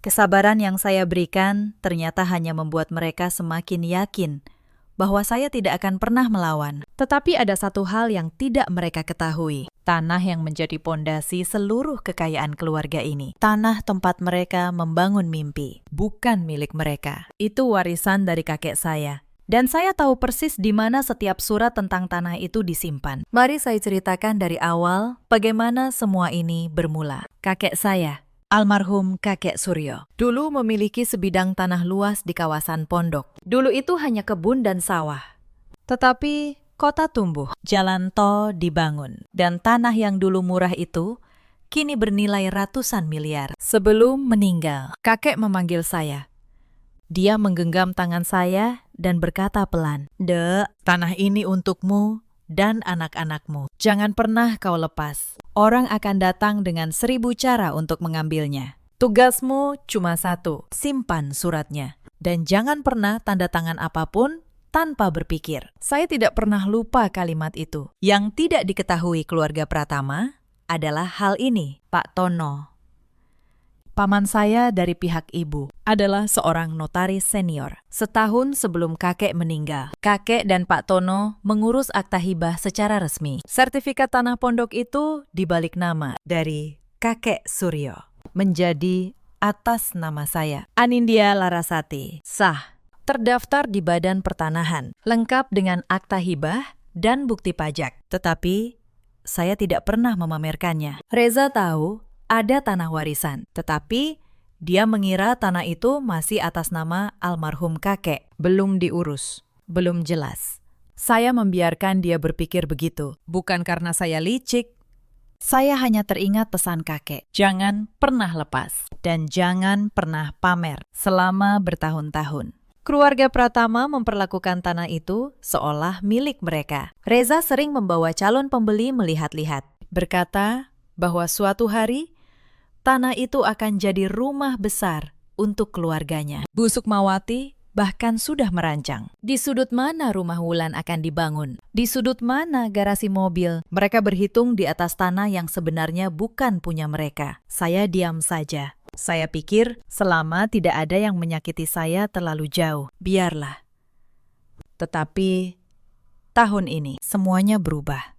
Kesabaran yang saya berikan ternyata hanya membuat mereka semakin yakin bahwa saya tidak akan pernah melawan. Tetapi ada satu hal yang tidak mereka ketahui. Tanah yang menjadi pondasi seluruh kekayaan keluarga ini. Tanah tempat mereka membangun mimpi. Bukan milik mereka. Itu warisan dari kakek saya. Dan saya tahu persis di mana setiap surat tentang tanah itu disimpan. Mari saya ceritakan dari awal bagaimana semua ini bermula. Kakek saya, almarhum kakek Suryo, dulu memiliki sebidang tanah luas di kawasan Pondok. Dulu itu hanya kebun dan sawah. Tetapi kota tumbuh, jalan tol dibangun, dan tanah yang dulu murah itu kini bernilai ratusan miliar. Sebelum meninggal, kakek memanggil saya. Dia menggenggam tangan saya dan berkata pelan, "Dek, tanah ini untukmu dan anak-anakmu. Jangan pernah kau lepas. Orang akan datang dengan 1000 cara untuk mengambilnya. Tugasmu cuma satu, simpan suratnya. Dan jangan pernah tanda tangan apapun tanpa berpikir." Saya tidak pernah lupa kalimat itu. Yang tidak diketahui keluarga Pratama adalah hal ini. Pak Tono, paman saya dari pihak ibu, adalah seorang notaris senior. Setahun sebelum kakek meninggal, kakek dan Pak Tono mengurus akta hibah secara resmi. Sertifikat tanah pondok itu dibalik nama dari kakek Suryo menjadi atas nama saya, Anindya Larasati. Sah, terdaftar di Badan Pertanahan, lengkap dengan akta hibah dan bukti pajak. Tetapi saya tidak pernah memamerkannya. Reza tahu ada tanah warisan, tetapi dia mengira tanah itu masih atas nama almarhum kakek. Belum diurus, belum jelas. Saya membiarkan dia berpikir begitu, bukan karena saya licik. Saya hanya teringat pesan kakek, jangan pernah lepas dan jangan pernah pamer selama bertahun-tahun. Keluarga Pratama memperlakukan tanah itu seolah milik mereka. Reza sering membawa calon pembeli melihat-lihat, berkata bahwa suatu hari Tanah itu akan jadi rumah besar untuk keluarganya. Bu Sukmawati bahkan sudah merancang. Di sudut mana rumah Wulan akan dibangun? Di sudut mana garasi mobil? Mereka berhitung di atas tanah yang sebenarnya bukan punya mereka. Saya diam saja. Saya pikir selama tidak ada yang menyakiti saya terlalu jauh, biarlah. Tetapi tahun ini semuanya berubah.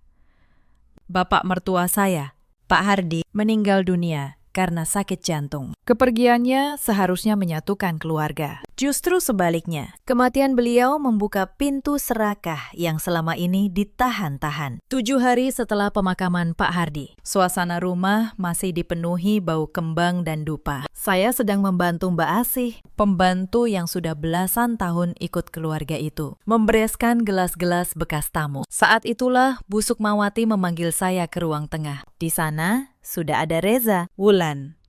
Bapak mertua saya, Pak Hardi, meninggal dunia karena sakit jantung. Kepergiannya seharusnya menyatukan keluarga. Justru sebaliknya, kematian beliau membuka pintu serakah yang selama ini ditahan-tahan. 7 hari setelah pemakaman Pak Hardi, suasana rumah masih dipenuhi bau kembang dan dupa. Saya sedang membantu Mbak Asih, pembantu yang sudah belasan tahun ikut keluarga itu, membereskan gelas-gelas bekas tamu. Saat itulah Bu Sukmawati memanggil saya ke ruang tengah. Di sana sudah ada Reza, Wulan,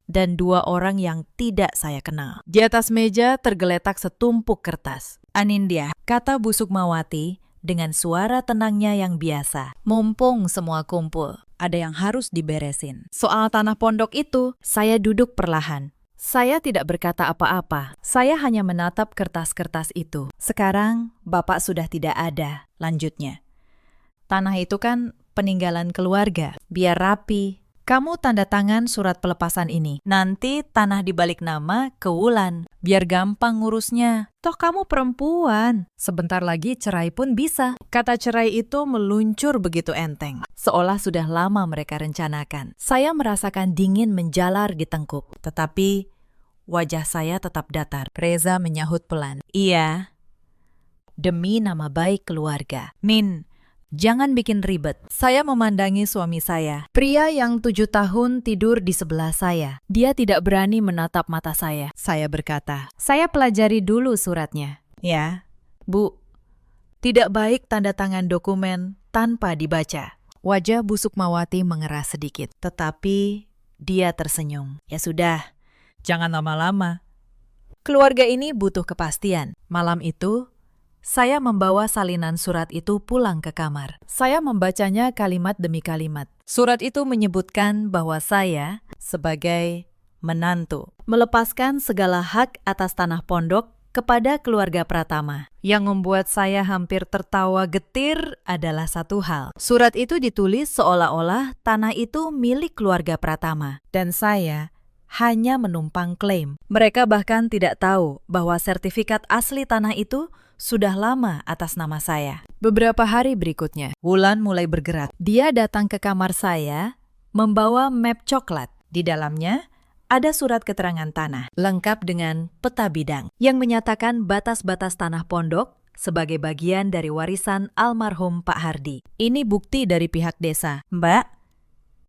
dan 2 orang yang tidak saya kenal. Di atas meja tergeletak setumpuk kertas. "Anindya," kata Bu Sukmawati dengan suara tenangnya yang biasa. "Mumpung semua kumpul, ada yang harus diberesin. Soal tanah pondok itu," saya duduk perlahan. Saya tidak berkata apa-apa. Saya hanya menatap kertas-kertas itu. "Sekarang Bapak sudah tidak ada," lanjutnya. "Tanah itu kan peninggalan keluarga. Biar rapi. Kamu tanda tangan surat pelepasan ini. Nanti tanah dibalik nama ke Wulan. Biar gampang ngurusnya. Toh kamu perempuan. Sebentar lagi cerai pun bisa." Kata cerai itu meluncur begitu enteng. Seolah sudah lama mereka rencanakan. Saya merasakan dingin menjalar di tengkuk. Tetapi wajah saya tetap datar. Reza menyahut pelan. "Iya. Demi nama baik keluarga. Min, jangan bikin ribet." Saya memandangi suami saya, pria yang 7 tahun tidur di sebelah saya. Dia tidak berani menatap mata saya. Saya berkata, "Saya pelajari dulu suratnya." "Ya, Bu. Tidak baik tanda tangan dokumen tanpa dibaca." Wajah Bu Sukmawati mengeras sedikit, tetapi dia tersenyum. "Ya sudah, jangan lama-lama. Keluarga ini butuh kepastian." Malam itu, saya membawa salinan surat itu pulang ke kamar. Saya membacanya kalimat demi kalimat. Surat itu menyebutkan bahwa saya, sebagai menantu, melepaskan segala hak atas tanah pondok kepada keluarga Pratama. Yang membuat saya hampir tertawa getir adalah satu hal. Surat itu ditulis seolah-olah tanah itu milik keluarga Pratama. Dan saya hanya menumpang klaim. Mereka bahkan tidak tahu bahwa sertifikat asli tanah itu sudah lama atas nama saya. Beberapa hari berikutnya, Wulan mulai bergerak. Dia datang ke kamar saya, membawa map coklat. Di dalamnya ada surat keterangan tanah, lengkap dengan peta bidang, yang menyatakan batas-batas tanah pondok sebagai bagian dari warisan almarhum Pak Hardi. "Ini bukti dari pihak desa, Mbak,"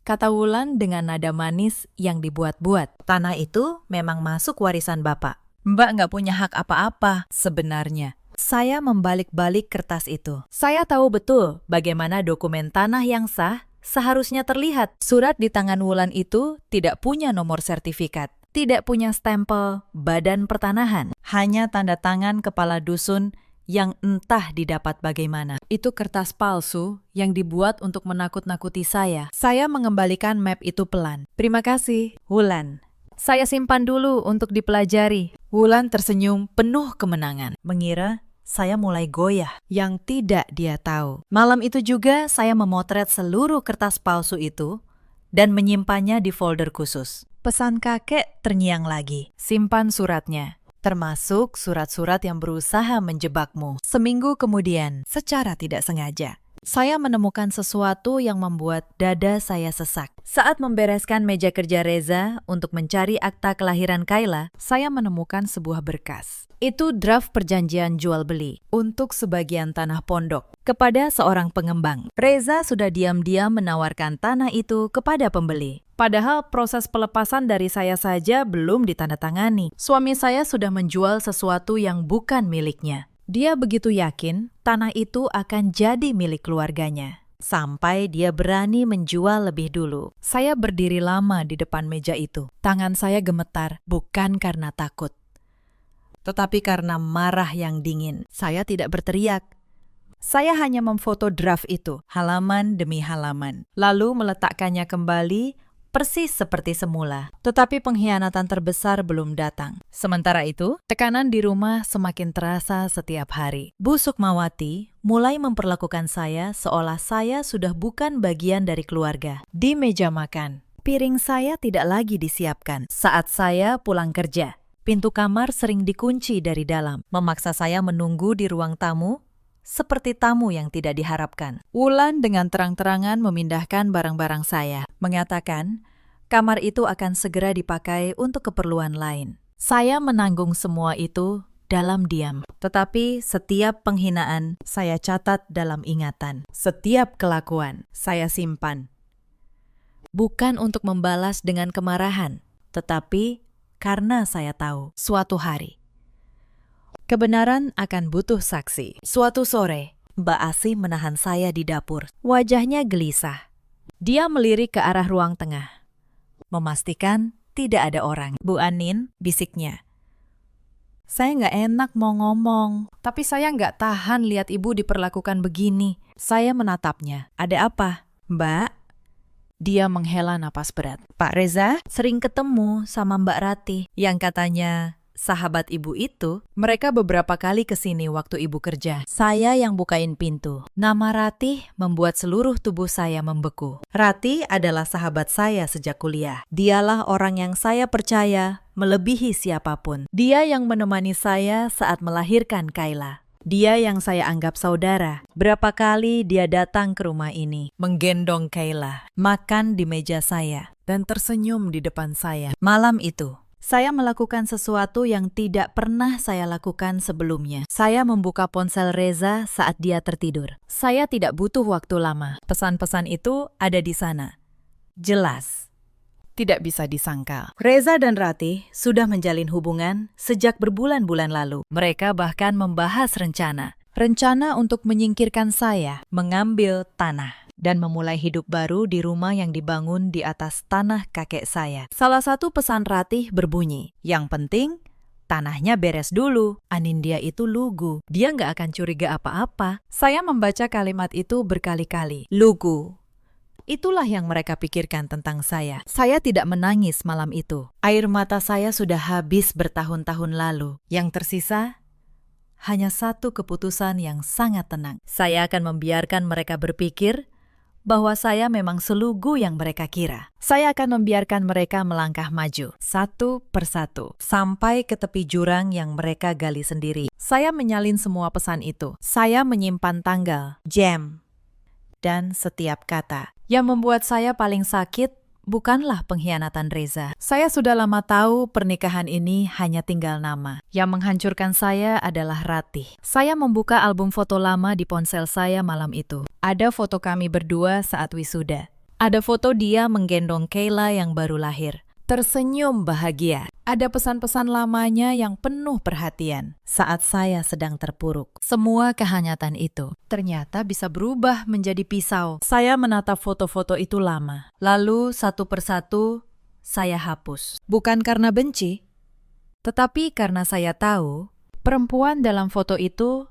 kata Wulan dengan nada manis yang dibuat-buat. "Tanah itu memang masuk warisan Bapak. Mbak nggak punya hak apa-apa sebenarnya." Saya membalik-balik kertas itu. Saya tahu betul bagaimana dokumen tanah yang sah seharusnya terlihat. Surat di tangan Wulan itu tidak punya nomor sertifikat, tidak punya stempel Badan Pertanahan, hanya tanda tangan kepala dusun yang entah didapat bagaimana. Itu kertas palsu yang dibuat untuk menakut-nakuti saya. Saya mengembalikan map itu pelan. "Terima kasih, Wulan. Saya simpan dulu untuk dipelajari." Wulan tersenyum penuh kemenangan, mengira saya mulai goyah. Yang tidak dia tahu, malam itu juga saya memotret seluruh kertas palsu itu dan menyimpannya di folder khusus. Pesan kakek terngiang lagi. "Simpan suratnya, termasuk surat-surat yang berusaha menjebakmu." Seminggu kemudian, secara tidak sengaja, saya menemukan sesuatu yang membuat dada saya sesak. Saat membereskan meja kerja Reza untuk mencari akta kelahiran Kayla, saya menemukan sebuah berkas. Itu draft perjanjian jual-beli untuk sebagian tanah pondok kepada seorang pengembang. Reza sudah diam-diam menawarkan tanah itu kepada pembeli. Padahal proses pelepasan dari saya saja belum ditandatangani. Suami saya sudah menjual sesuatu yang bukan miliknya. Dia begitu yakin tanah itu akan jadi milik keluarganya, sampai dia berani menjual lebih dulu. Saya berdiri lama di depan meja itu. Tangan saya gemetar, bukan karena takut, tetapi karena marah yang dingin. Saya tidak berteriak. Saya hanya memfoto draft itu, halaman demi halaman, lalu meletakkannya kembali persis seperti semula. Tetapi pengkhianatan terbesar belum datang. Sementara itu, tekanan di rumah semakin terasa setiap hari. Bu Sukmawati mulai memperlakukan saya seolah saya sudah bukan bagian dari keluarga. Di meja makan, piring saya tidak lagi disiapkan. Saat saya pulang kerja, pintu kamar sering dikunci dari dalam, memaksa saya menunggu di ruang tamu seperti tamu yang tidak diharapkan. Wulan dengan terang-terangan memindahkan barang-barang saya, mengatakan kamar itu akan segera dipakai untuk keperluan lain. Saya menanggung semua itu dalam diam. Tetapi setiap penghinaan saya catat dalam ingatan. Setiap kelakuan saya simpan. Bukan untuk membalas dengan kemarahan, tetapi karena saya tahu suatu hari kebenaran akan butuh saksi. Suatu sore, Mbak Asi menahan saya di dapur. Wajahnya gelisah. Dia melirik ke arah ruang tengah, memastikan tidak ada orang. Bu Anin, bisiknya. Saya nggak enak mau ngomong, tapi saya nggak tahan lihat ibu diperlakukan begini. Saya menatapnya. Ada apa, Mbak? Dia menghela napas berat. Pak Reza sering ketemu sama Mbak Ratih yang katanya sahabat ibu itu. Mereka beberapa kali kesini waktu ibu kerja. Saya yang bukain pintu. Nama Ratih membuat seluruh tubuh saya membeku. Ratih adalah sahabat saya sejak kuliah. Dialah orang yang saya percaya melebihi siapapun. Dia yang menemani saya saat melahirkan Kayla. Dia yang saya anggap saudara. Berapa kali dia datang ke rumah ini, menggendong Kayla, makan di meja saya, dan tersenyum di depan saya. Malam itu, saya melakukan sesuatu yang tidak pernah saya lakukan sebelumnya. Saya membuka ponsel Reza saat dia tertidur. Saya tidak butuh waktu lama. Pesan-pesan itu ada di sana. Jelas. Tidak bisa disangkal. Reza dan Ratih sudah menjalin hubungan sejak berbulan-bulan lalu. Mereka bahkan membahas rencana. Rencana untuk menyingkirkan saya, mengambil tanah, dan memulai hidup baru di rumah yang dibangun di atas tanah kakek saya. Salah satu pesan Ratih berbunyi, yang penting tanahnya beres dulu. Anindya itu lugu. Dia nggak akan curiga apa-apa. Saya membaca kalimat itu berkali-kali. Lugu. Itulah yang mereka pikirkan tentang saya. Saya tidak menangis malam itu. Air mata saya sudah habis bertahun-tahun lalu. Yang tersisa hanya satu keputusan yang sangat tenang. Saya akan membiarkan mereka berpikir bahwa saya memang selugu yang mereka kira. Saya akan membiarkan mereka melangkah maju, satu persatu, sampai ke tepi jurang yang mereka gali sendiri. Saya menyalin semua pesan itu. Saya menyimpan tanggal, jam, dan setiap kata. Yang membuat saya paling sakit bukanlah pengkhianatan Reza. Saya sudah lama tahu pernikahan ini hanya tinggal nama. Yang menghancurkan saya adalah Ratih. Saya membuka album foto lama di ponsel saya malam itu. Ada foto kami berdua saat wisuda. Ada foto dia menggendong Kayla yang baru lahir. Tersenyum bahagia. Ada pesan-pesan lamanya yang penuh perhatian saat saya sedang terpuruk. Semua kehangatan itu ternyata bisa berubah menjadi pisau. Saya menatap foto-foto itu lama. Lalu satu persatu saya hapus. Bukan karena benci, tetapi karena saya tahu perempuan dalam foto itu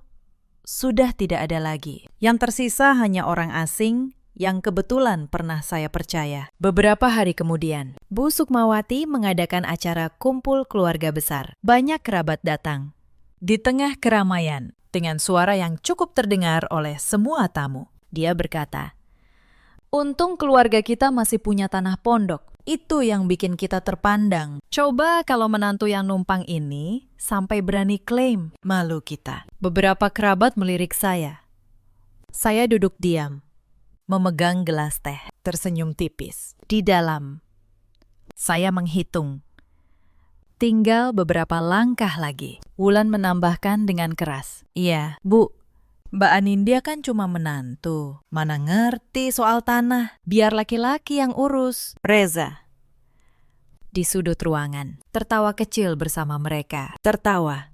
sudah tidak ada lagi. Yang tersisa hanya orang asing yang kebetulan pernah saya percaya. Beberapa hari kemudian, Bu Sukmawati mengadakan acara kumpul keluarga besar. Banyak kerabat datang. Di tengah keramaian, dengan suara yang cukup terdengar oleh semua tamu, dia berkata, "Untung keluarga kita masih punya tanah pondok. Itu yang bikin kita terpandang. Coba kalau menantu yang numpang ini sampai berani klaim, malu kita." Beberapa kerabat melirik saya. Saya duduk diam, memegang gelas teh, tersenyum tipis. Di dalam, saya menghitung. Tinggal beberapa langkah lagi. Wulan menambahkan dengan keras. "Iya, Bu, Mbak Anindya kan cuma menantu. Mana ngerti soal tanah. Biar laki-laki yang urus." Reza di sudut ruangan, tertawa kecil bersama mereka. Tertawa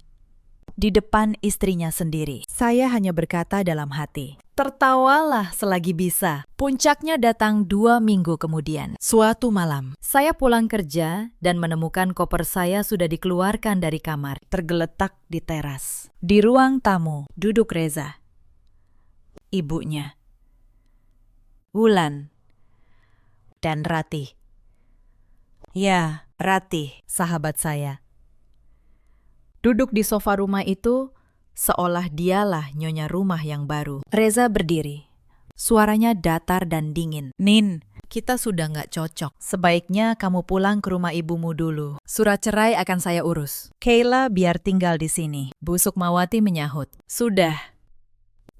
di depan istrinya sendiri. Saya hanya berkata dalam hati, tertawalah selagi bisa. Puncaknya datang 2 minggu kemudian. Suatu malam, saya pulang kerja dan menemukan koper saya sudah dikeluarkan dari kamar, tergeletak di teras. Di ruang tamu, duduk Reza, ibunya, Wulan, dan Ratih. Ya, Ratih, sahabat saya. Duduk di sofa rumah itu, seolah dialah nyonya rumah yang baru. Reza berdiri. Suaranya datar dan dingin. Nin, kita sudah nggak cocok. Sebaiknya kamu pulang ke rumah ibumu dulu. Surat cerai akan saya urus. Kayla biar tinggal di sini. Bu Sukmawati menyahut. Sudah.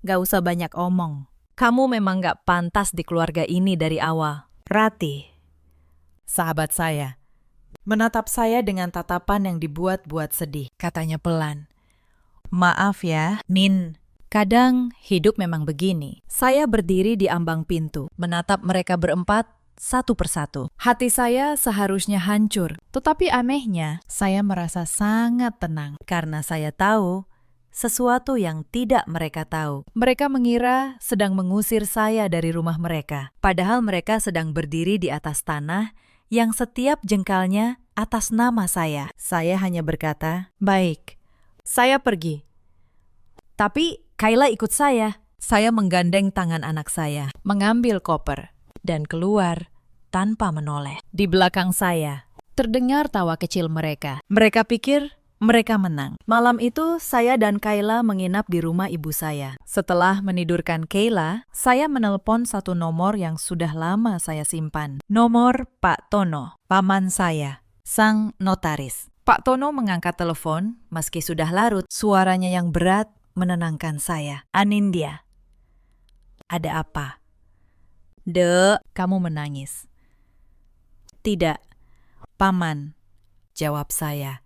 Gak usah banyak omong. Kamu memang gak pantas di keluarga ini dari awal. Ratih, sahabat saya, menatap saya dengan tatapan yang dibuat-buat sedih. Katanya pelan. Maaf ya, Nin. Kadang hidup memang begini. Saya berdiri di ambang pintu, menatap mereka berempat satu persatu. Hati saya seharusnya hancur, tetapi anehnya saya merasa sangat tenang karena saya tahu sesuatu yang tidak mereka tahu. Mereka mengira sedang mengusir saya dari rumah mereka, padahal mereka sedang berdiri di atas tanah yang setiap jengkalnya atas nama saya. Saya hanya berkata, "Baik, saya pergi." Tapi Kayla ikut saya. Saya menggandeng tangan anak saya, mengambil koper, dan keluar tanpa menoleh. Di belakang saya, terdengar tawa kecil mereka. Mereka pikir mereka menang. Malam itu, saya dan Kayla menginap di rumah ibu saya. Setelah menidurkan Kayla, saya menelpon satu nomor yang sudah lama saya simpan. Nomor Pak Tono, paman saya, sang notaris. Pak Tono mengangkat telepon, meski sudah larut. Suaranya yang berat menenangkan saya. Anindya, ada apa? Dek, kamu menangis. Tidak, paman, jawab saya.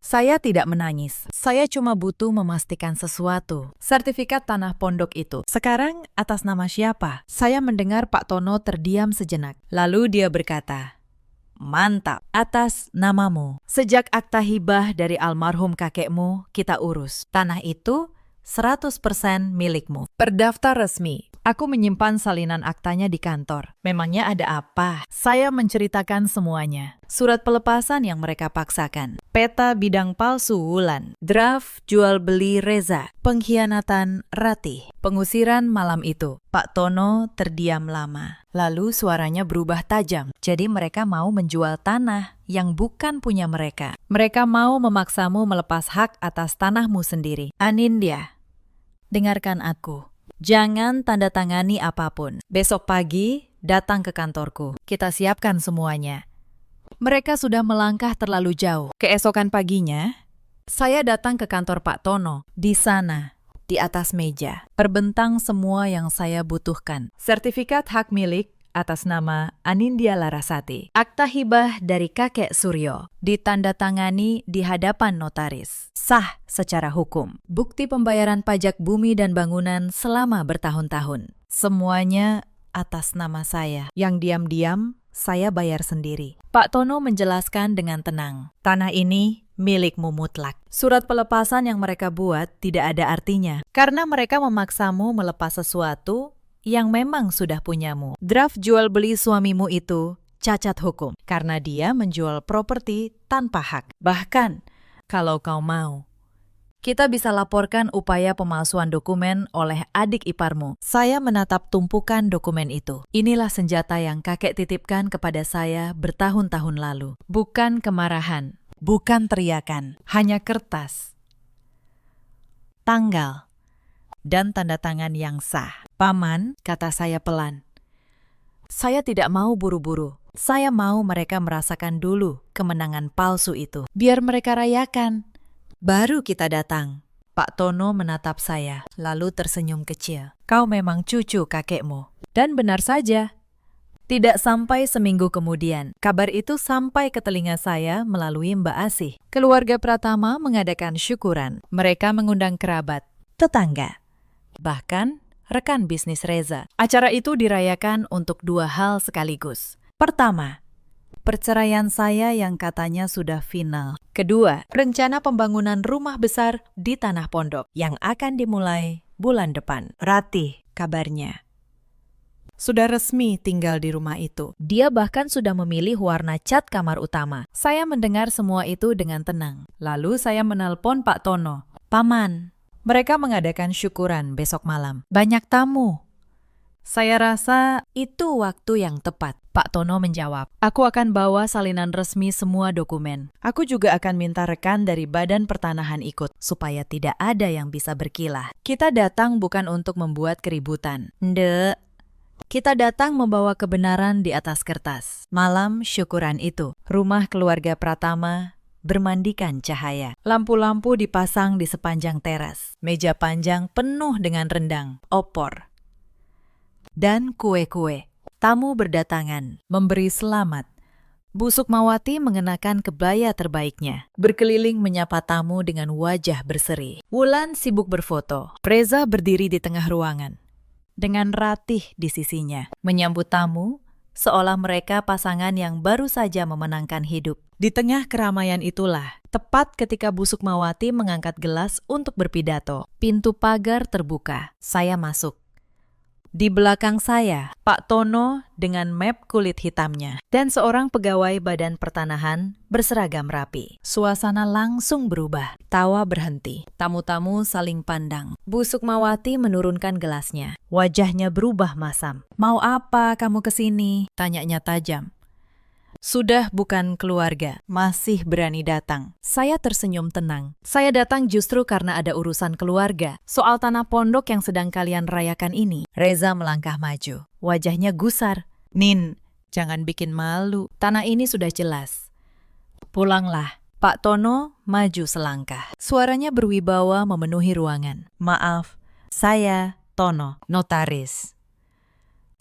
Saya tidak menangis. Saya cuma butuh memastikan sesuatu. Sertifikat tanah pondok itu sekarang atas nama siapa? Saya mendengar Pak Tono terdiam sejenak. Lalu dia berkata, "Mantap, atas namamu. Sejak akta hibah dari almarhum kakekmu kita urus. Tanah itu 100% milikmu. Berdaftar resmi. Aku menyimpan salinan aktanya di kantor. Memangnya ada apa?" Saya menceritakan semuanya. Surat pelepasan yang mereka paksakan. Peta bidang palsu Wulan. Draft jual beli Reza. Pengkhianatan Ratih. Pengusiran malam itu. Pak Tono terdiam lama. Lalu suaranya berubah tajam. Jadi mereka mau menjual tanah yang bukan punya mereka. Mereka mau memaksamu melepas hak atas tanahmu sendiri. Anindya, dengarkan aku. Jangan tanda tangani apapun. Besok pagi, datang ke kantorku. Kita siapkan semuanya. Mereka sudah melangkah terlalu jauh. Keesokan paginya, saya datang ke kantor Pak Tono. Di sana, di atas meja, terbentang semua yang saya butuhkan. Sertifikat hak milik atas nama Anindya Larasati. Akta hibah dari kakek Suryo. Ditandatangani di hadapan notaris. Sah secara hukum. Bukti pembayaran pajak bumi dan bangunan selama bertahun-tahun. Semuanya atas nama saya. Yang diam-diam saya bayar sendiri. Pak Tono menjelaskan dengan tenang. Tanah ini milikmu mutlak. Surat pelepasan yang mereka buat tidak ada artinya. Karena mereka memaksamu melepas sesuatu yang memang sudah punyamu. Draft jual beli suamimu itu cacat hukum karena dia menjual properti tanpa hak. Bahkan, kalau kau mau, kita bisa laporkan upaya pemalsuan dokumen oleh adik iparmu. Saya menatap tumpukan dokumen itu. Inilah senjata yang kakek titipkan kepada saya bertahun-tahun lalu. Bukan kemarahan, bukan teriakan, hanya kertas, tanggal, dan tanda tangan yang sah. Paman, kata saya pelan. Saya tidak mau buru-buru. Saya mau mereka merasakan dulu kemenangan palsu itu. Biar mereka rayakan. Baru kita datang. Pak Tono menatap saya, lalu tersenyum kecil. Kau memang cucu kakekmu. Dan benar saja. Tidak sampai seminggu kemudian, kabar itu sampai ke telinga saya melalui Mbak Asih. Keluarga Pratama mengadakan syukuran. Mereka mengundang kerabat, tetangga, bahkan rekan bisnis Reza. Acara itu dirayakan untuk dua hal sekaligus. Pertama, perceraian saya yang katanya sudah final. Kedua, rencana pembangunan rumah besar di Tanah Pondok yang akan dimulai bulan depan. Ratih, kabarnya, sudah resmi tinggal di rumah itu. Dia bahkan sudah memilih warna cat kamar utama. Saya mendengar semua itu dengan tenang. Lalu saya menelpon Pak Tono. Paman, mereka mengadakan syukuran besok malam. Banyak tamu. Saya rasa Itu waktu yang tepat. Pak Tono menjawab, aku akan bawa salinan resmi semua dokumen. Aku juga akan minta rekan dari Badan Pertanahan ikut, supaya tidak ada yang bisa berkilah. Kita datang bukan untuk membuat keributan. Ndek, Kita datang membawa kebenaran di atas kertas. malam syukuran itu, rumah keluarga Pratama bermandikan cahaya. Lampu-lampu dipasang di sepanjang teras. Meja panjang penuh dengan rendang, opor, Dan kue-kue. Tamu berdatangan, memberi selamat. Bu Sukmawati mengenakan kebaya terbaiknya, berkeliling menyapa tamu dengan wajah berseri. Wulan sibuk berfoto. Reza berdiri di tengah ruangan, dengan Ratih di sisinya, menyambut tamu seolah mereka pasangan yang baru saja memenangkan hidup. Di tengah keramaian itulah, tepat ketika Bu Sukmawati mengangkat gelas untuk berpidato, pintu pagar terbuka. Saya masuk. Di belakang saya, Pak Tono dengan map kulit hitamnya dan seorang pegawai Badan Pertanahan berseragam rapi. Suasana langsung berubah. Tawa berhenti. Tamu-tamu saling pandang. Bu Sukmawati menurunkan gelasnya. Wajahnya berubah masam. Mau apa kamu kesini? Tanyanya tajam. Sudah bukan keluarga, masih berani datang. Saya tersenyum tenang. Saya datang justru karena ada urusan keluarga. Soal tanah pondok yang sedang kalian rayakan ini. Reza melangkah maju. Wajahnya gusar. Nin, jangan bikin malu. Tanah ini sudah jelas. Pulanglah. Pak Tono maju selangkah. Suaranya berwibawa memenuhi ruangan. Maaf, saya Tono, notaris.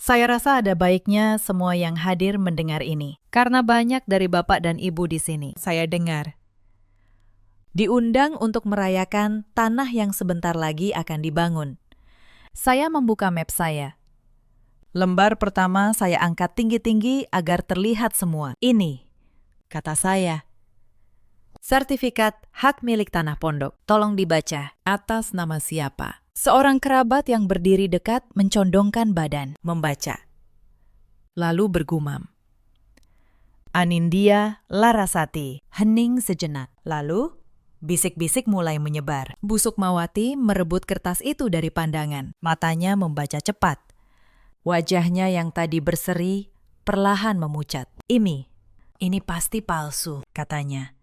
Saya rasa ada baiknya semua yang hadir mendengar ini. Karena banyak dari Bapak dan Ibu di sini. Saya dengar. Diundang untuk merayakan tanah yang sebentar lagi akan dibangun. Saya membuka map saya. Lembar pertama saya angkat tinggi-tinggi agar terlihat semua. Ini, kata saya. Sertifikat hak milik tanah pondok. Tolong dibaca. Atas nama siapa? Seorang kerabat yang berdiri dekat mencondongkan badan, membaca. Lalu bergumam. Anindya Larasati. Hening sejenak. Lalu, bisik-bisik mulai menyebar. Bu Sukmawati merebut kertas itu dari pandangan. Matanya membaca cepat. Wajahnya yang tadi berseri, perlahan memucat. Ini pasti palsu, katanya.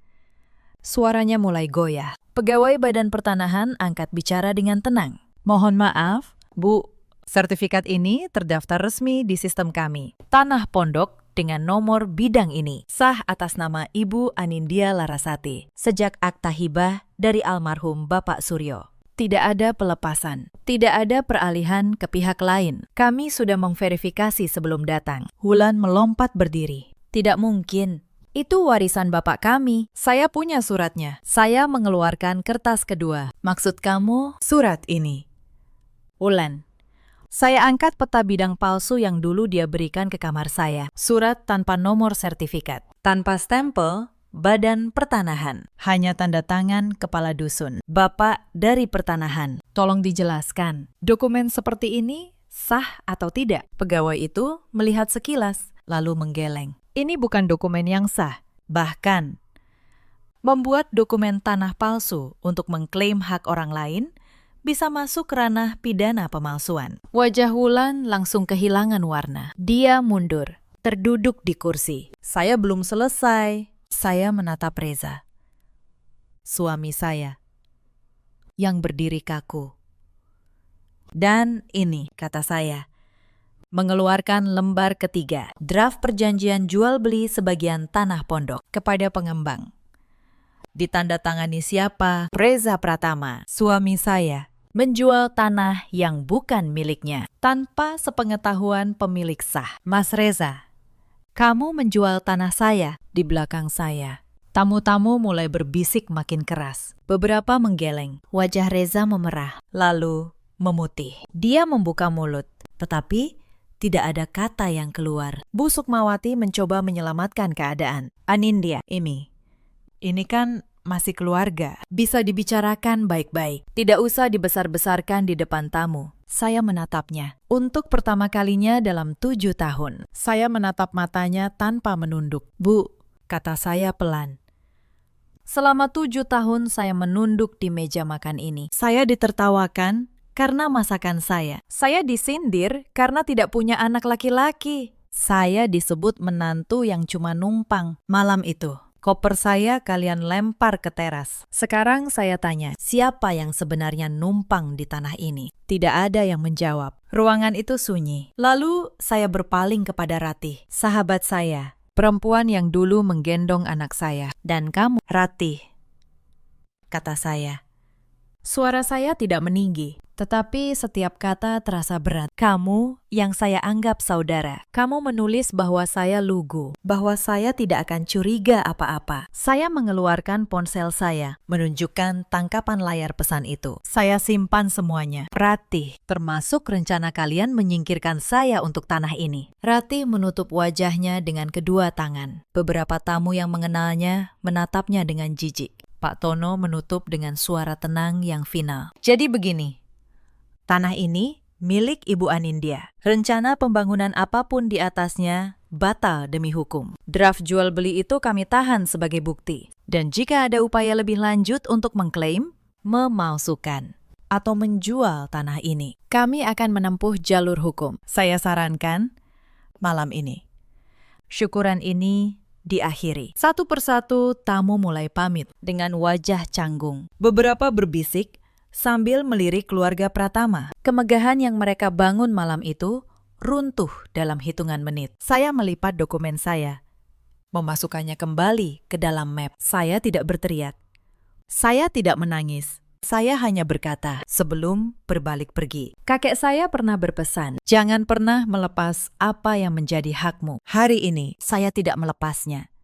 Suaranya mulai goyah. Pegawai Badan Pertanahan angkat bicara dengan tenang. Mohon maaf, Bu, sertifikat ini terdaftar resmi di sistem kami. Tanah pondok dengan nomor bidang ini sah atas nama Ibu Anindya Larasati sejak akta hibah dari almarhum Bapak Suryo. Tidak ada pelepasan, tidak ada peralihan ke pihak lain. Kami sudah memverifikasi sebelum datang. Wulan melompat berdiri. Tidak mungkin. Itu warisan bapak kami. Saya punya suratnya. Saya mengeluarkan kertas kedua. Maksud kamu surat ini? Wulan. Saya angkat peta bidang palsu yang dulu dia berikan ke kamar saya. Surat tanpa nomor sertifikat. Tanpa stempel Badan Pertanahan. Hanya tanda tangan kepala dusun. Bapak dari Pertanahan. Tolong dijelaskan. Dokumen seperti ini sah atau tidak? Pegawai itu melihat sekilas, lalu menggeleng. Ini bukan dokumen yang sah. Bahkan, membuat dokumen tanah palsu untuk mengklaim hak orang lain bisa masuk ranah pidana pemalsuan. Wajah Wulan langsung kehilangan warna. Dia mundur, terduduk di kursi. Saya belum selesai. Saya menatap Reza, suami saya, yang berdiri kaku. Dan ini, kata saya, mengeluarkan lembar ketiga, draft perjanjian jual-beli sebagian tanah pondok kepada pengembang. Ditandatangani siapa? Reza Pratama, suami saya, menjual tanah yang bukan miliknya, tanpa sepengetahuan pemilik sah. Mas Reza, kamu menjual tanah saya di belakang saya. Tamu-tamu mulai berbisik makin keras. Beberapa menggeleng, wajah Reza memerah, lalu memutih. Dia membuka mulut, tetapi tidak ada kata yang keluar. Bu Sukmawati mencoba menyelamatkan keadaan. Anindya, ini kan masih keluarga. Bisa dibicarakan baik-baik. Tidak usah dibesar-besarkan di depan tamu. Saya menatapnya. Untuk pertama kalinya dalam 7 tahun. Saya menatap matanya tanpa menunduk. Bu, kata saya pelan. Selama 7 tahun saya menunduk di meja makan ini. Saya ditertawakan karena masakan saya. Saya disindir karena tidak punya anak laki-laki. Saya disebut menantu yang cuma numpang. Malam itu, koper saya kalian lempar ke teras. Sekarang saya tanya, siapa yang sebenarnya numpang di tanah ini? Tidak ada yang menjawab. Ruangan itu sunyi. Lalu saya berpaling kepada Ratih, sahabat saya, perempuan yang dulu menggendong anak saya. Dan kamu, Ratih, kata saya. Suara saya tidak meninggi, tetapi setiap kata terasa berat. Kamu yang saya anggap saudara. Kamu menulis bahwa saya lugu, bahwa saya tidak akan curiga apa-apa. Saya mengeluarkan ponsel saya, menunjukkan tangkapan layar pesan itu. Saya simpan semuanya. Ratih, termasuk rencana kalian menyingkirkan saya untuk tanah ini. Ratih menutup wajahnya dengan kedua tangan. Beberapa tamu yang mengenalnya menatapnya dengan jijik. Pak Tono menutup dengan suara tenang yang final. Jadi begini, tanah ini milik Ibu Anindya. Rencana pembangunan apapun di atasnya batal demi hukum. Draft jual beli itu kami tahan sebagai bukti. Dan jika ada upaya lebih lanjut untuk mengklaim, memalsukan, atau menjual tanah ini, kami akan menempuh jalur hukum. Saya sarankan malam ini. Syukuran ini diakhiri. Satu persatu tamu mulai pamit dengan wajah canggung. Beberapa berbisik sambil melirik keluarga Pratama. Kemegahan yang mereka bangun malam itu runtuh dalam hitungan menit. Saya melipat dokumen saya, memasukkannya kembali ke dalam map. Saya tidak berteriak. Saya tidak menangis. Saya hanya berkata sebelum berbalik pergi. Kakek saya pernah berpesan, jangan pernah melepas apa yang menjadi hakmu. Hari ini saya tidak melepasnya.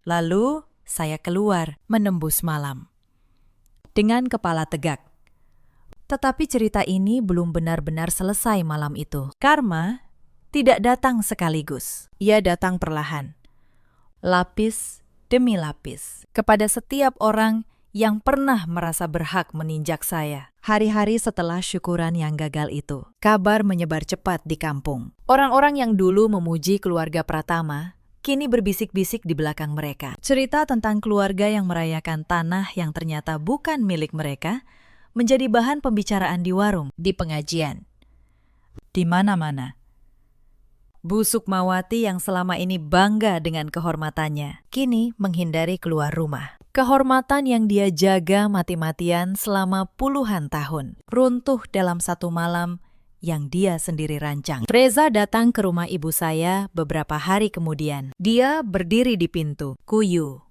Lalu saya keluar menembus malam dengan kepala tegak. Tetapi cerita ini belum benar-benar selesai malam itu. Karma tidak datang sekaligus. Ia datang perlahan, lapis demi lapis, kepada setiap orang yang pernah merasa berhak meninjak saya. Hari-hari setelah syukuran yang gagal itu, kabar menyebar cepat di kampung. Orang-orang yang dulu memuji keluarga Pratama, kini berbisik-bisik di belakang mereka. Cerita tentang keluarga yang merayakan tanah yang ternyata bukan milik mereka, menjadi bahan pembicaraan di warung, di pengajian, di mana-mana. Bu Sukmawati yang selama ini bangga dengan kehormatannya, kini menghindari keluar rumah. Kehormatan yang dia jaga mati-matian selama puluhan tahun, runtuh dalam satu malam yang dia sendiri rancang. Reza datang ke rumah ibu saya beberapa hari kemudian. Dia berdiri di pintu, kuyu.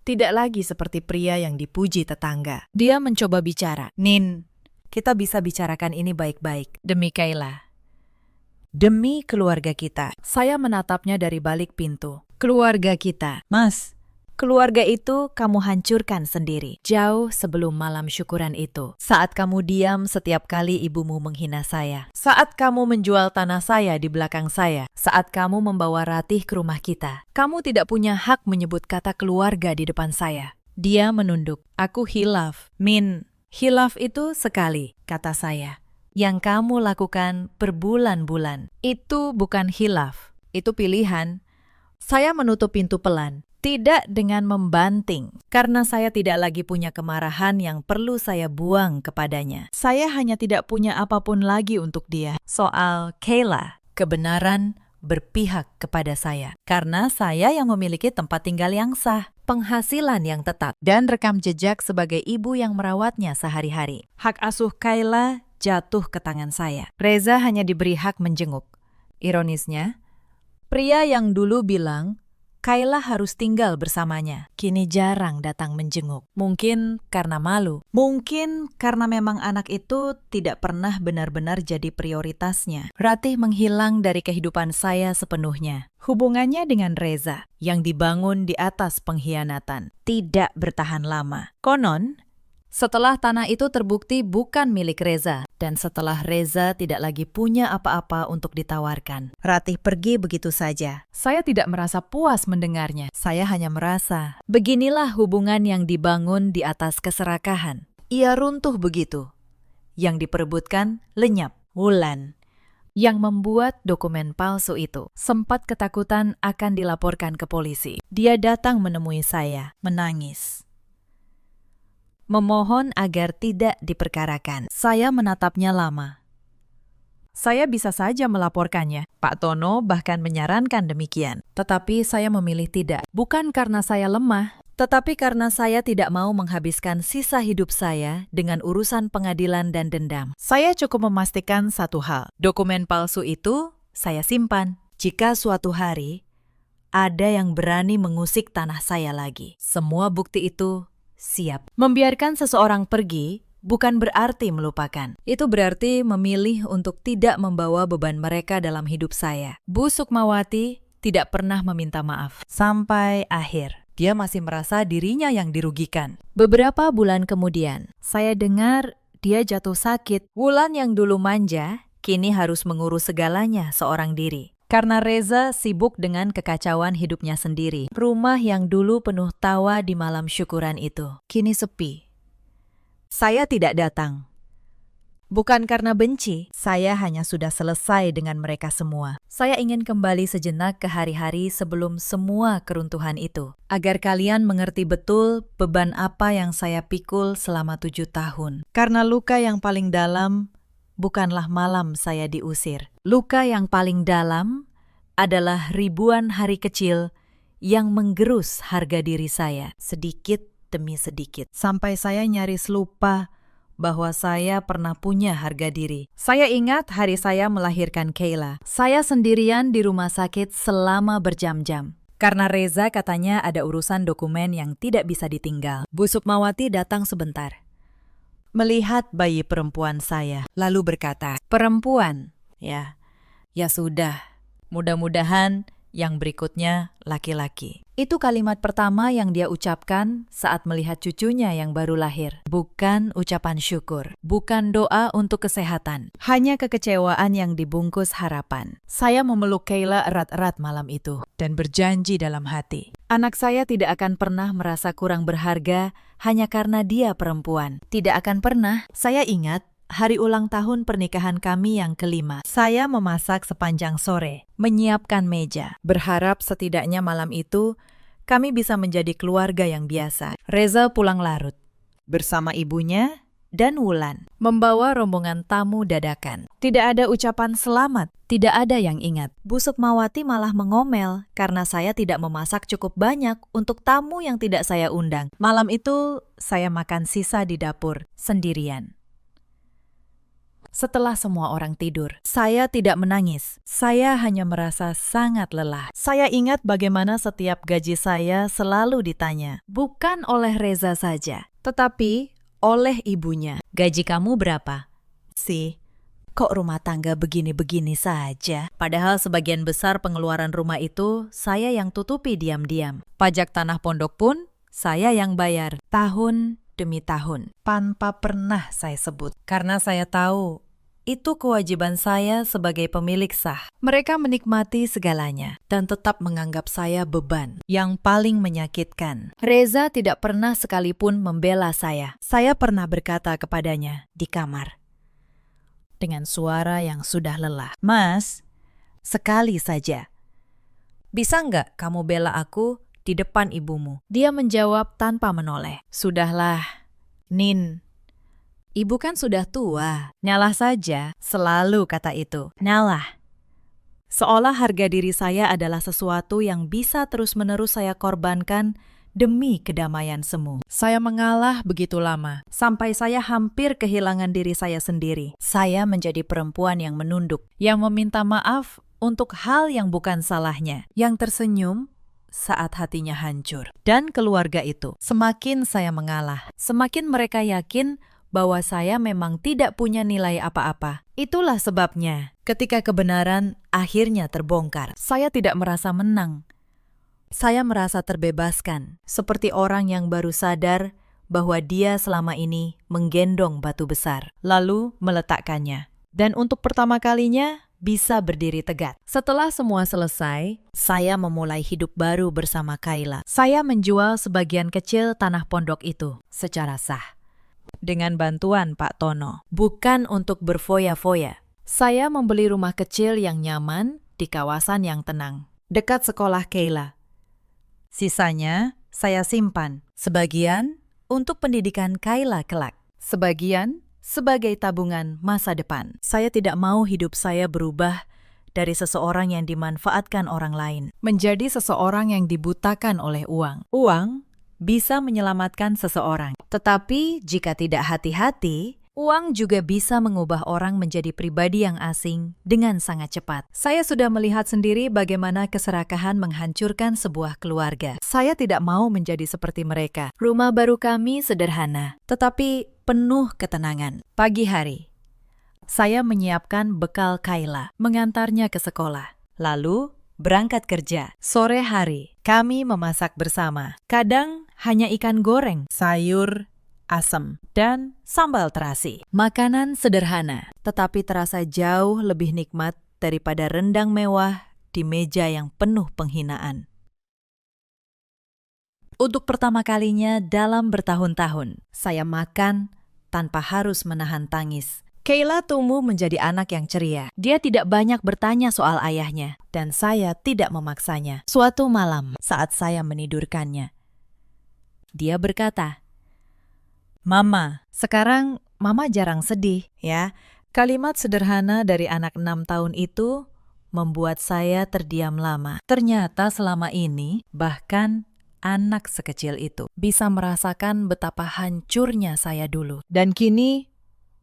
Tidak lagi seperti pria yang dipuji tetangga. Dia mencoba bicara. Nin, kita bisa bicarakan ini baik-baik. Demi Kayla. Demi keluarga kita. Saya menatapnya dari balik pintu. Keluarga kita. Mas, keluarga itu kamu hancurkan sendiri, jauh sebelum malam syukuran itu. Saat kamu diam setiap kali ibumu menghina saya. Saat kamu menjual tanah saya di belakang saya. Saat kamu membawa Ratih ke rumah kita. Kamu tidak punya hak menyebut kata keluarga di depan saya. Dia menunduk. Aku hilaf. Min, hilaf itu sekali, kata saya. Yang kamu lakukan berbulan-bulan. Itu bukan hilaf, itu pilihan. Saya menutup pintu pelan. Tidak dengan membanting, karena saya tidak lagi punya kemarahan yang perlu saya buang kepadanya. Saya hanya tidak punya apapun lagi untuk dia. Soal Kayla, kebenaran berpihak kepada saya. Karena saya yang memiliki tempat tinggal yang sah, penghasilan yang tetap, dan rekam jejak sebagai ibu yang merawatnya sehari-hari. Hak asuh Kayla jatuh ke tangan saya. Reza hanya diberi hak menjenguk. Ironisnya, pria yang dulu bilang Kayla harus tinggal bersamanya, kini jarang datang menjenguk. Mungkin karena malu. Mungkin karena memang anak itu tidak pernah benar-benar jadi prioritasnya. Ratih menghilang dari kehidupan saya sepenuhnya. Hubungannya dengan Reza, yang dibangun di atas pengkhianatan, tidak bertahan lama. Konon, setelah tanah itu terbukti bukan milik Reza, dan setelah Reza tidak lagi punya apa-apa untuk ditawarkan, Ratih pergi begitu saja. Saya tidak merasa puas mendengarnya. Saya hanya merasa, beginilah hubungan yang dibangun di atas keserakahan. Ia runtuh begitu. Yang diperebutkan lenyap. Wulan, yang membuat dokumen palsu itu, sempat ketakutan akan dilaporkan ke polisi. Dia datang menemui saya, menangis. memohon agar tidak diperkarakan. Saya menatapnya lama. Saya bisa saja melaporkannya. Pak Tono bahkan menyarankan demikian. Tetapi saya memilih tidak. Bukan karena saya lemah, tetapi karena saya tidak mau menghabiskan sisa hidup saya dengan urusan pengadilan dan dendam. Saya cukup memastikan satu hal. Dokumen palsu itu saya simpan. Jika suatu hari ada yang berani mengusik tanah saya lagi, semua bukti itu siap. Membiarkan seseorang pergi bukan berarti melupakan. Itu berarti memilih untuk tidak membawa beban mereka dalam hidup saya. Bu Sukmawati tidak pernah meminta maaf. Sampai akhir, dia masih merasa dirinya yang dirugikan. Beberapa bulan kemudian, saya dengar dia jatuh sakit. Wulan yang dulu manja, kini harus mengurus segalanya seorang diri. Karena Reza sibuk dengan kekacauan hidupnya sendiri. Rumah yang dulu penuh tawa di malam syukuran itu kini sepi. Saya tidak datang. Bukan karena benci, saya hanya sudah selesai dengan mereka semua. Saya ingin kembali sejenak ke hari-hari sebelum semua keruntuhan itu. Agar kalian mengerti betul beban apa yang saya pikul selama 7 tahun. Karena luka yang paling dalam bukanlah malam saya diusir. Luka yang paling dalam adalah ribuan hari kecil yang menggerus harga diri saya sedikit demi sedikit. Sampai saya nyaris lupa bahwa saya pernah punya harga diri. Saya ingat hari saya melahirkan Kayla. Saya sendirian di rumah sakit selama berjam-jam. Karena Reza katanya ada urusan dokumen yang tidak bisa ditinggal. Bu Sukmawati datang sebentar. Melihat bayi perempuan saya, lalu berkata, "Perempuan, ya sudah. Mudah-mudahan yang berikutnya laki-laki." Itu kalimat pertama yang dia ucapkan saat melihat cucunya yang baru lahir. Bukan ucapan syukur, bukan doa untuk kesehatan, hanya kekecewaan yang dibungkus harapan. Saya memeluk Kayla erat-erat malam itu dan berjanji dalam hati, anak saya tidak akan pernah merasa kurang berharga hanya karena dia perempuan. Tidak akan pernah. Saya ingat hari ulang tahun pernikahan kami yang kelima. Saya memasak sepanjang sore, menyiapkan meja, berharap setidaknya malam itu kami bisa menjadi keluarga yang biasa. Reza pulang larut bersama ibunya dan Wulan, membawa rombongan tamu dadakan. Tidak ada ucapan selamat, tidak ada yang ingat. Bu Sukmawati malah mengomel karena saya tidak memasak cukup banyak untuk tamu yang tidak saya undang. Malam itu saya makan sisa di dapur sendirian. Setelah semua orang tidur, saya tidak menangis. Saya hanya merasa sangat lelah. Saya ingat bagaimana setiap gaji saya selalu ditanya, bukan oleh Reza saja, tetapi oleh ibunya. "Gaji kamu berapa?" "Sih, kok rumah tangga begini-begini saja?" Padahal sebagian besar pengeluaran rumah itu saya yang tutupi diam-diam. Pajak tanah pondok pun saya yang bayar tahun demi tahun, tanpa pernah saya sebut. Karena saya tahu itu kewajiban saya sebagai pemilik sah. Mereka menikmati segalanya dan tetap menganggap saya beban yang paling menyakitkan. Reza tidak pernah sekalipun membela saya. Saya pernah berkata kepadanya di kamar dengan suara yang sudah lelah, "Mas, sekali saja. Bisa nggak kamu bela aku di depan ibumu?" Dia menjawab tanpa menoleh, "Sudahlah, Nin. Ibu kan sudah tua, nyalah saja." Selalu kata itu, "Nyalah." Seolah harga diri saya adalah sesuatu yang bisa terus-menerus saya korbankan demi kedamaian semu. Saya mengalah begitu lama, sampai saya hampir kehilangan diri saya sendiri. Saya menjadi perempuan yang menunduk, yang meminta maaf untuk hal yang bukan salahnya, yang tersenyum saat hatinya hancur. Dan keluarga itu, semakin saya mengalah, semakin mereka yakin bahwa saya memang tidak punya nilai apa-apa. Itulah sebabnya, ketika kebenaran akhirnya terbongkar, saya tidak merasa menang. Saya merasa terbebaskan, seperti orang yang baru sadar bahwa dia selama ini menggendong batu besar, lalu meletakkannya. Dan untuk pertama kalinya, bisa berdiri tegak. Setelah semua selesai, saya memulai hidup baru bersama Kayla. Saya menjual sebagian kecil tanah pondok itu secara sah, dengan bantuan Pak Tono. Bukan untuk berfoya-foya. Saya membeli rumah kecil yang nyaman di kawasan yang tenang, dekat sekolah Kayla. Sisanya saya simpan, sebagian untuk pendidikan Kayla kelak. Sebagian sebagai tabungan masa depan. Saya tidak mau hidup saya berubah dari seseorang yang dimanfaatkan orang lain menjadi seseorang yang dibutakan oleh uang. Uang bisa menyelamatkan seseorang, tetapi jika tidak hati-hati, uang juga bisa mengubah orang menjadi pribadi yang asing dengan sangat cepat. Saya sudah melihat sendiri bagaimana keserakahan menghancurkan sebuah keluarga. Saya tidak mau menjadi seperti mereka. Rumah baru kami sederhana, tetapi penuh ketenangan. Pagi hari, saya menyiapkan bekal Kayla, mengantarnya ke sekolah, lalu berangkat kerja. Sore hari, kami memasak bersama. Kadang hanya ikan goreng, sayur asam, dan sambal terasi. Makanan sederhana, tetapi terasa jauh lebih nikmat daripada rendang mewah di meja yang penuh penghinaan. Untuk pertama kalinya dalam bertahun-tahun, saya makan tanpa harus menahan tangis. Kayla tumbuh menjadi anak yang ceria. Dia tidak banyak bertanya soal ayahnya, dan saya tidak memaksanya. Suatu malam, saat saya menidurkannya, dia berkata, "Mama, sekarang Mama jarang sedih, ya." Kalimat sederhana dari anak 6 tahun itu membuat saya terdiam lama. Ternyata selama ini, bahkan anak sekecil itu bisa merasakan betapa hancurnya saya dulu. Dan kini,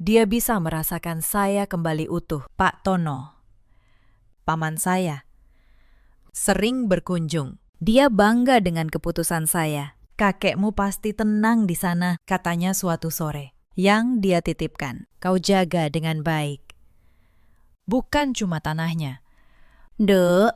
dia bisa merasakan saya kembali utuh. Pak Tono, paman saya, sering berkunjung. Dia bangga dengan keputusan saya. "Kakekmu pasti tenang di sana," katanya suatu sore. Yang dia titipkan, "Kau jaga dengan baik. Bukan cuma tanahnya, Dek,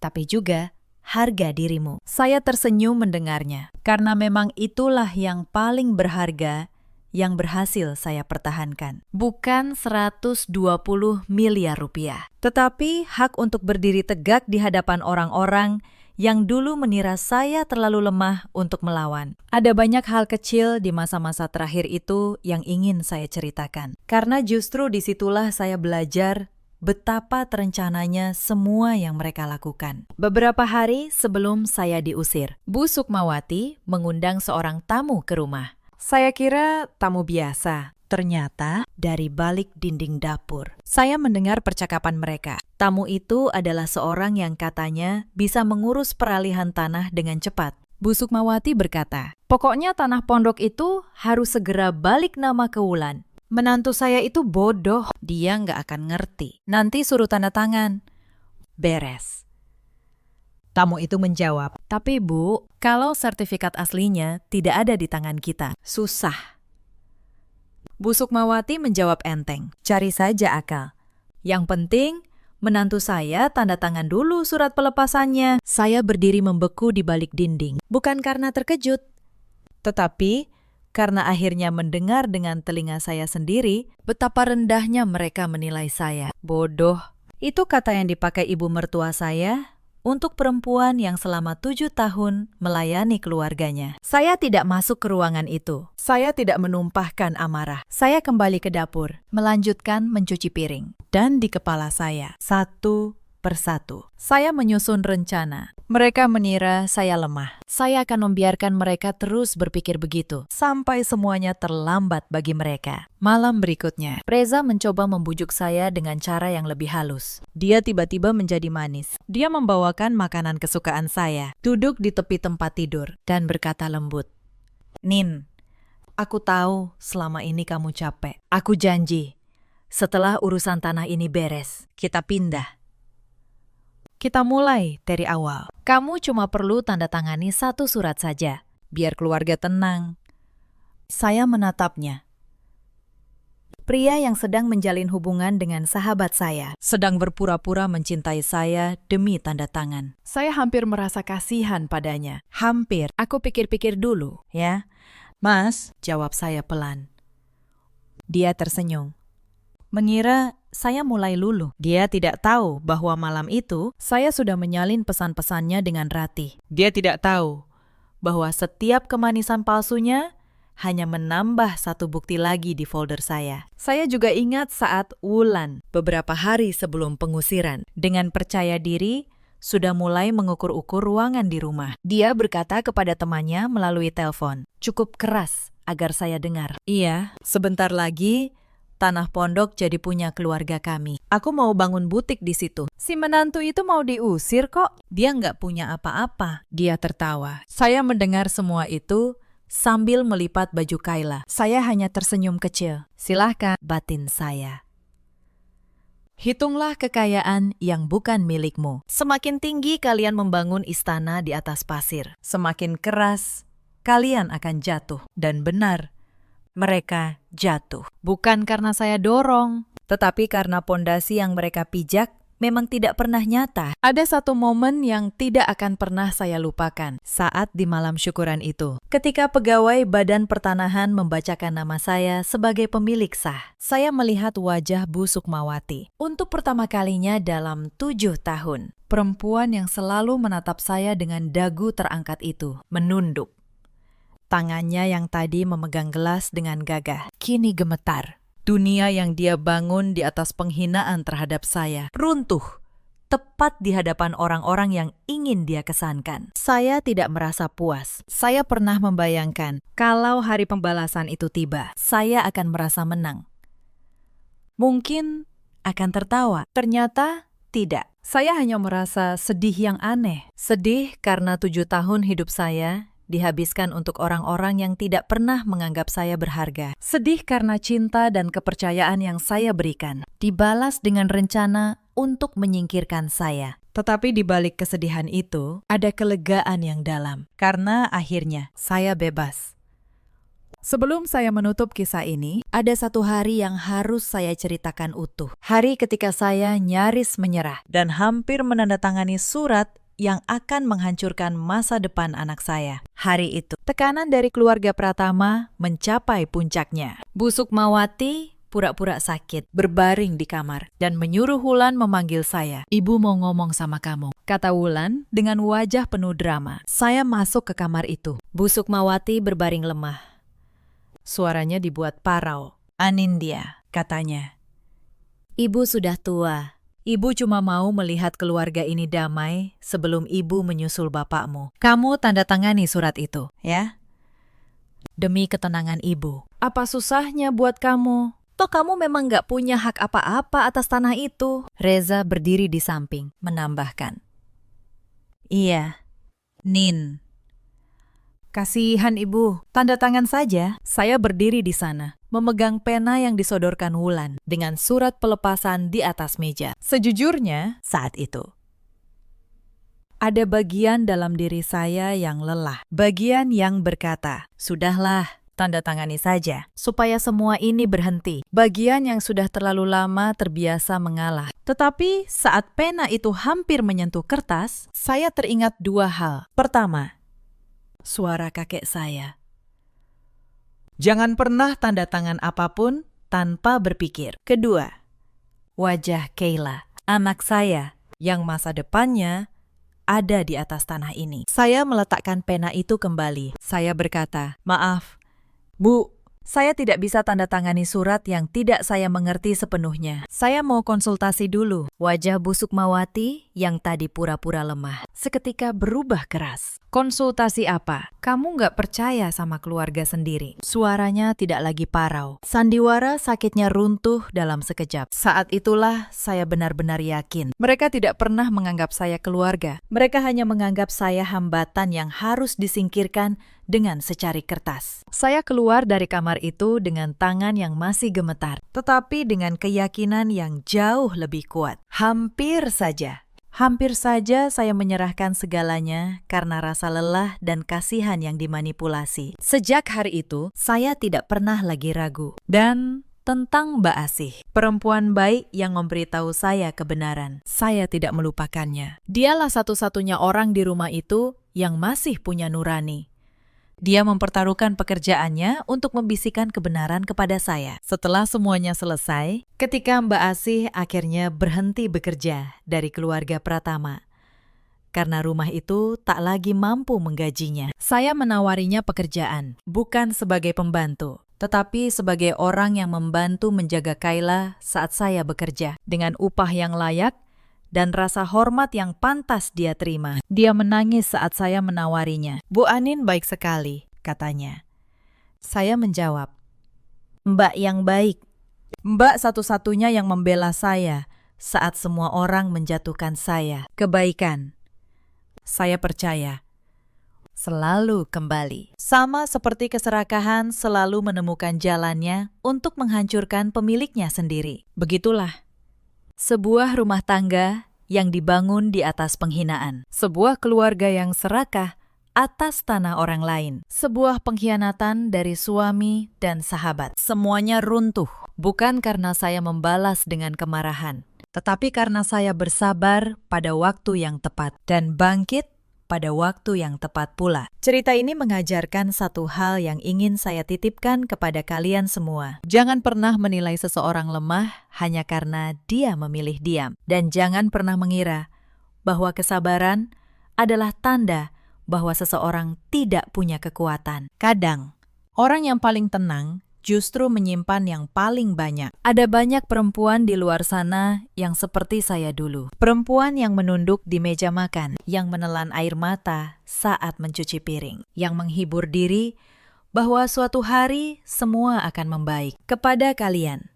tapi juga harga dirimu." Saya tersenyum mendengarnya, karena memang itulah yang paling berharga yang berhasil saya pertahankan. Bukan 120 miliar rupiah, tetapi hak untuk berdiri tegak di hadapan orang-orang yang dulu mengira saya terlalu lemah untuk melawan. Ada banyak hal kecil di masa-masa terakhir itu yang ingin saya ceritakan. Karena justru disitulah saya belajar betapa terencananya semua yang mereka lakukan. Beberapa hari sebelum saya diusir, Bu Sukmawati mengundang seorang tamu ke rumah. Saya kira tamu biasa. Ternyata dari balik dinding dapur, saya mendengar percakapan mereka. Tamu itu adalah seorang yang katanya bisa mengurus peralihan tanah dengan cepat. Bu Sukmawati berkata, "Pokoknya tanah pondok itu harus segera balik nama ke Wulan. Menantu saya itu bodoh, dia nggak akan ngerti. Nanti suruh tanda tangan. Beres." Tamu itu menjawab, "Tapi Bu, kalau sertifikat aslinya tidak ada di tangan kita, susah." Bu Sukmawati menjawab enteng, "Cari saja akal. Yang penting, menantu saya tanda tangan dulu surat pelepasannya." Saya berdiri membeku di balik dinding, bukan karena terkejut, tetapi karena akhirnya mendengar dengan telinga saya sendiri betapa rendahnya mereka menilai saya. Bodoh, itu kata yang dipakai ibu mertua saya untuk perempuan yang selama 7 tahun melayani keluarganya. Saya tidak masuk ke ruangan itu. Saya tidak menumpahkan amarah. Saya kembali ke dapur, melanjutkan mencuci piring. Dan di kepala saya, satu persatu, saya menyusun rencana. Mereka mengira saya lemah. Saya akan membiarkan mereka terus berpikir begitu, sampai semuanya terlambat bagi mereka. Malam berikutnya, Reza mencoba membujuk saya dengan cara yang lebih halus. Dia tiba-tiba menjadi manis. Dia membawakan makanan kesukaan saya, duduk di tepi tempat tidur, dan berkata lembut, "Nin, aku tahu selama ini kamu capek. Aku janji, setelah urusan tanah ini beres, kita pindah. Kita mulai dari awal. Kamu cuma perlu tanda tangani 1 surat saja, biar keluarga tenang." Saya menatapnya. Pria yang sedang menjalin hubungan dengan sahabat saya, sedang berpura-pura mencintai saya demi tanda tangan. Saya hampir merasa kasihan padanya. Hampir. Aku pikir-pikir dulu, ya. "Mas," jawab saya pelan. Dia tersenyum, mengira saya mulai luluh. Dia tidak tahu bahwa malam itu saya sudah menyalin pesan-pesannya dengan Ratih. Dia tidak tahu bahwa setiap kemanisan palsunya hanya menambah 1 bukti lagi di folder saya. Saya juga ingat saat Wulan beberapa hari sebelum pengusiran. Dengan percaya diri, sudah mulai mengukur-ukur ruangan di rumah. Dia berkata kepada temannya melalui telepon, cukup keras agar saya dengar. Iya, sebentar lagi Tanah Pondok jadi punya keluarga kami. Aku mau bangun butik di situ. Si menantu itu mau diusir kok. Dia nggak punya apa-apa. Dia tertawa. Saya mendengar semua itu sambil melipat baju Kayla. Saya hanya tersenyum kecil. Silahkan, batin saya. Hitunglah kekayaan yang bukan milikmu. Semakin tinggi kalian membangun istana di atas pasir, semakin keras kalian akan jatuh. Dan benar, mereka jatuh. Bukan karena saya dorong, tetapi karena pondasi yang mereka pijak memang tidak pernah nyata. Ada satu momen yang tidak akan pernah saya lupakan saat di malam syukuran itu. Ketika pegawai Badan Pertanahan membacakan nama saya sebagai pemilik sah, saya melihat wajah Bu Sukmawati. Untuk pertama kalinya dalam 7 tahun, perempuan yang selalu menatap saya dengan dagu terangkat itu menunduk. Tangannya yang tadi memegang gelas dengan gagah, kini gemetar. Dunia yang dia bangun di atas penghinaan terhadap saya runtuh, tepat di hadapan orang-orang yang ingin dia kesankan. Saya tidak merasa puas. Saya pernah membayangkan, kalau hari pembalasan itu tiba, saya akan merasa menang. Mungkin akan tertawa. Ternyata tidak. Saya hanya merasa sedih yang aneh. Sedih karena 7 tahun hidup saya dihabiskan untuk orang-orang yang tidak pernah menganggap saya berharga. Sedih karena cinta dan kepercayaan yang saya berikan dibalas dengan rencana untuk menyingkirkan saya. Tetapi di balik kesedihan itu, ada kelegaan yang dalam. Karena akhirnya saya bebas. Sebelum saya menutup kisah ini, ada satu hari yang harus saya ceritakan utuh. Hari ketika saya nyaris menyerah dan hampir menandatangani surat yang akan menghancurkan masa depan anak saya. Hari itu, tekanan dari keluarga Pratama mencapai puncaknya. Bu Sukmawati pura-pura sakit, berbaring di kamar, dan menyuruh Wulan memanggil saya. Ibu mau ngomong sama kamu, kata Wulan dengan wajah penuh drama. Saya masuk ke kamar itu. Bu Sukmawati berbaring lemah. Suaranya dibuat parau. Anindya, katanya. Ibu sudah tua. Ibu cuma mau melihat keluarga ini damai sebelum ibu menyusul bapakmu. Kamu tanda tangani surat itu, ya? Demi ketenangan ibu. Apa susahnya buat kamu? Toh kamu memang gak punya hak apa-apa atas tanah itu. Reza berdiri di samping, menambahkan. Iya, Nin. Kasihan ibu, tanda tangan saja. Saya berdiri di sana, memegang pena yang disodorkan Wulan dengan surat pelepasan di atas meja. Sejujurnya, saat itu ada bagian dalam diri saya yang lelah. Bagian yang berkata, sudahlah, tanda tangani saja, supaya semua ini berhenti. Bagian yang sudah terlalu lama terbiasa mengalah. Tetapi saat pena itu hampir menyentuh kertas, saya teringat 2 hal. Pertama, suara kakek saya. Jangan pernah tanda tangan apapun tanpa berpikir. Kedua, wajah Kayla, anak saya yang masa depannya ada di atas tanah ini. Saya meletakkan pena itu kembali. Saya berkata, maaf, Bu, saya tidak bisa tanda tangani surat yang tidak saya mengerti sepenuhnya. Saya mau konsultasi dulu. Wajah Bu Sukmawati yang tadi pura-pura lemah seketika berubah keras. Konsultasi apa? Kamu nggak percaya sama keluarga sendiri. Suaranya tidak lagi parau. Sandiwara sakitnya runtuh dalam sekejap. Saat itulah saya benar-benar yakin. Mereka tidak pernah menganggap saya keluarga. Mereka hanya menganggap saya hambatan yang harus disingkirkan dengan secari kertas. Saya keluar dari kamar itu dengan tangan yang masih gemetar, tetapi dengan keyakinan yang jauh lebih kuat. Hampir saja saya menyerahkan segalanya karena rasa lelah dan kasihan yang dimanipulasi. Sejak hari itu, saya tidak pernah lagi ragu. Dan tentang Mbak Asih, perempuan baik yang memberitahu saya kebenaran. Saya tidak melupakannya. Dialah satu-satunya orang di rumah itu yang masih punya nurani. Dia mempertaruhkan pekerjaannya untuk membisikkan kebenaran kepada saya. Setelah semuanya selesai, ketika Mbak Asih akhirnya berhenti bekerja dari keluarga Pratama, karena rumah itu tak lagi mampu menggajinya, saya menawarinya pekerjaan, bukan sebagai pembantu, tetapi sebagai orang yang membantu menjaga Kayla saat saya bekerja, dengan upah yang layak dan rasa hormat yang pantas dia terima. Dia menangis saat saya menawarinya. Bu Anin baik sekali, katanya. Saya menjawab, Mbak yang baik. Mbak satu-satunya yang membela saya saat semua orang menjatuhkan saya. Kebaikan. Saya percaya. Selalu kembali. Sama seperti keserakahan selalu menemukan jalannya untuk menghancurkan pemiliknya sendiri. Begitulah sebuah rumah tangga yang dibangun di atas penghinaan. Sebuah keluarga yang serakah atas tanah orang lain. Sebuah pengkhianatan dari suami dan sahabat. Semuanya runtuh. Bukan karena saya membalas dengan kemarahan, tetapi karena saya bersabar pada waktu yang tepat dan bangkit pada waktu yang tepat pula. Cerita ini mengajarkan satu hal yang ingin saya titipkan kepada kalian semua. Jangan pernah menilai seseorang lemah hanya karena dia memilih diam. Dan jangan pernah mengira bahwa kesabaran adalah tanda bahwa seseorang tidak punya kekuatan. Kadang, orang yang paling tenang justru menyimpan yang paling banyak. Ada banyak perempuan di luar sana yang seperti saya dulu. Perempuan yang menunduk di meja makan, yang menelan air mata saat mencuci piring, yang menghibur diri bahwa suatu hari semua akan membaik. Kepada kalian,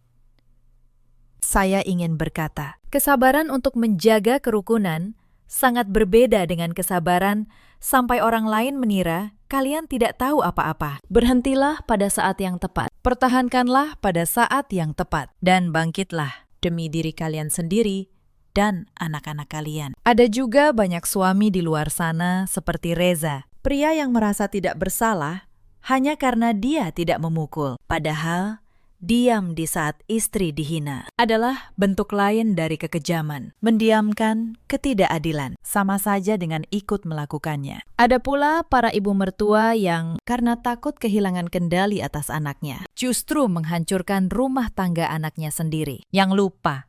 saya ingin berkata, kesabaran untuk menjaga kerukunan sangat berbeda dengan kesabaran sampai orang lain mengira kalian tidak tahu apa-apa. Berhentilah pada saat yang tepat. Pertahankanlah pada saat yang tepat. Dan bangkitlah demi diri kalian sendiri dan anak-anak kalian. Ada juga banyak suami di luar sana seperti Reza. Pria yang merasa tidak bersalah hanya karena dia tidak memukul. Padahal diam di saat istri dihina adalah bentuk lain dari kekejaman. Mendiamkan ketidakadilan, sama saja dengan ikut melakukannya. Ada pula para ibu mertua yang karena takut kehilangan kendali atas anaknya, justru menghancurkan rumah tangga anaknya sendiri. Yang lupa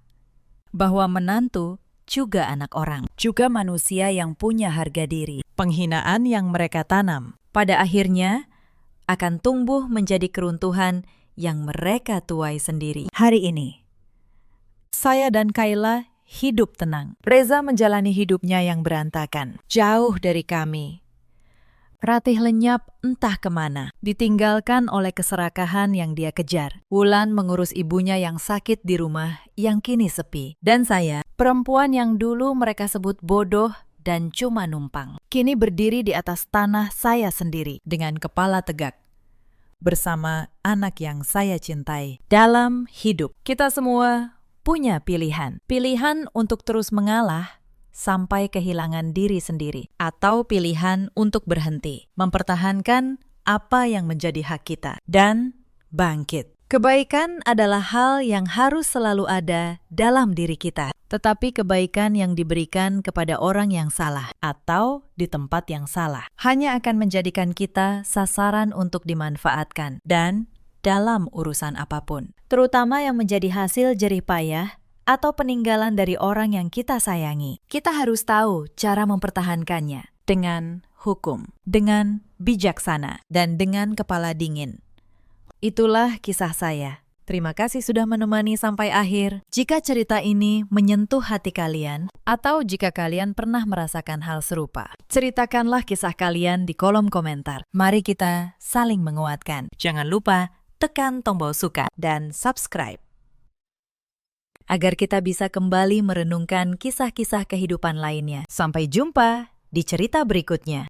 bahwa menantu juga anak orang, juga manusia yang punya harga diri. Penghinaan yang mereka tanam, pada akhirnya akan tumbuh menjadi keruntuhan yang mereka tuai sendiri. Hari ini, saya dan Kayla hidup tenang. Reza menjalani hidupnya yang berantakan, jauh dari kami. Ratih lenyap entah kemana, ditinggalkan oleh keserakahan yang dia kejar. Wulan mengurus ibunya yang sakit di rumah yang kini sepi. Dan saya, perempuan yang dulu mereka sebut bodoh dan cuma numpang, kini berdiri di atas tanah saya sendiri dengan kepala tegak bersama anak yang saya cintai. Dalam hidup, kita semua punya pilihan. Pilihan untuk terus mengalah sampai kehilangan diri sendiri. Atau pilihan untuk berhenti, mempertahankan apa yang menjadi hak kita, dan bangkit. Kebaikan adalah hal yang harus selalu ada dalam diri kita. Tetapi kebaikan yang diberikan kepada orang yang salah atau di tempat yang salah hanya akan menjadikan kita sasaran untuk dimanfaatkan dan dalam urusan apapun, terutama yang menjadi hasil jerih payah atau peninggalan dari orang yang kita sayangi. Kita harus tahu cara mempertahankannya dengan hukum, dengan bijaksana, dan dengan kepala dingin. Itulah kisah saya. Terima kasih sudah menemani sampai akhir. Jika cerita ini menyentuh hati kalian, atau jika kalian pernah merasakan hal serupa, ceritakanlah kisah kalian di kolom komentar. Mari kita saling menguatkan. Jangan lupa tekan tombol suka dan subscribe, agar kita bisa kembali merenungkan kisah-kisah kehidupan lainnya. Sampai jumpa di cerita berikutnya.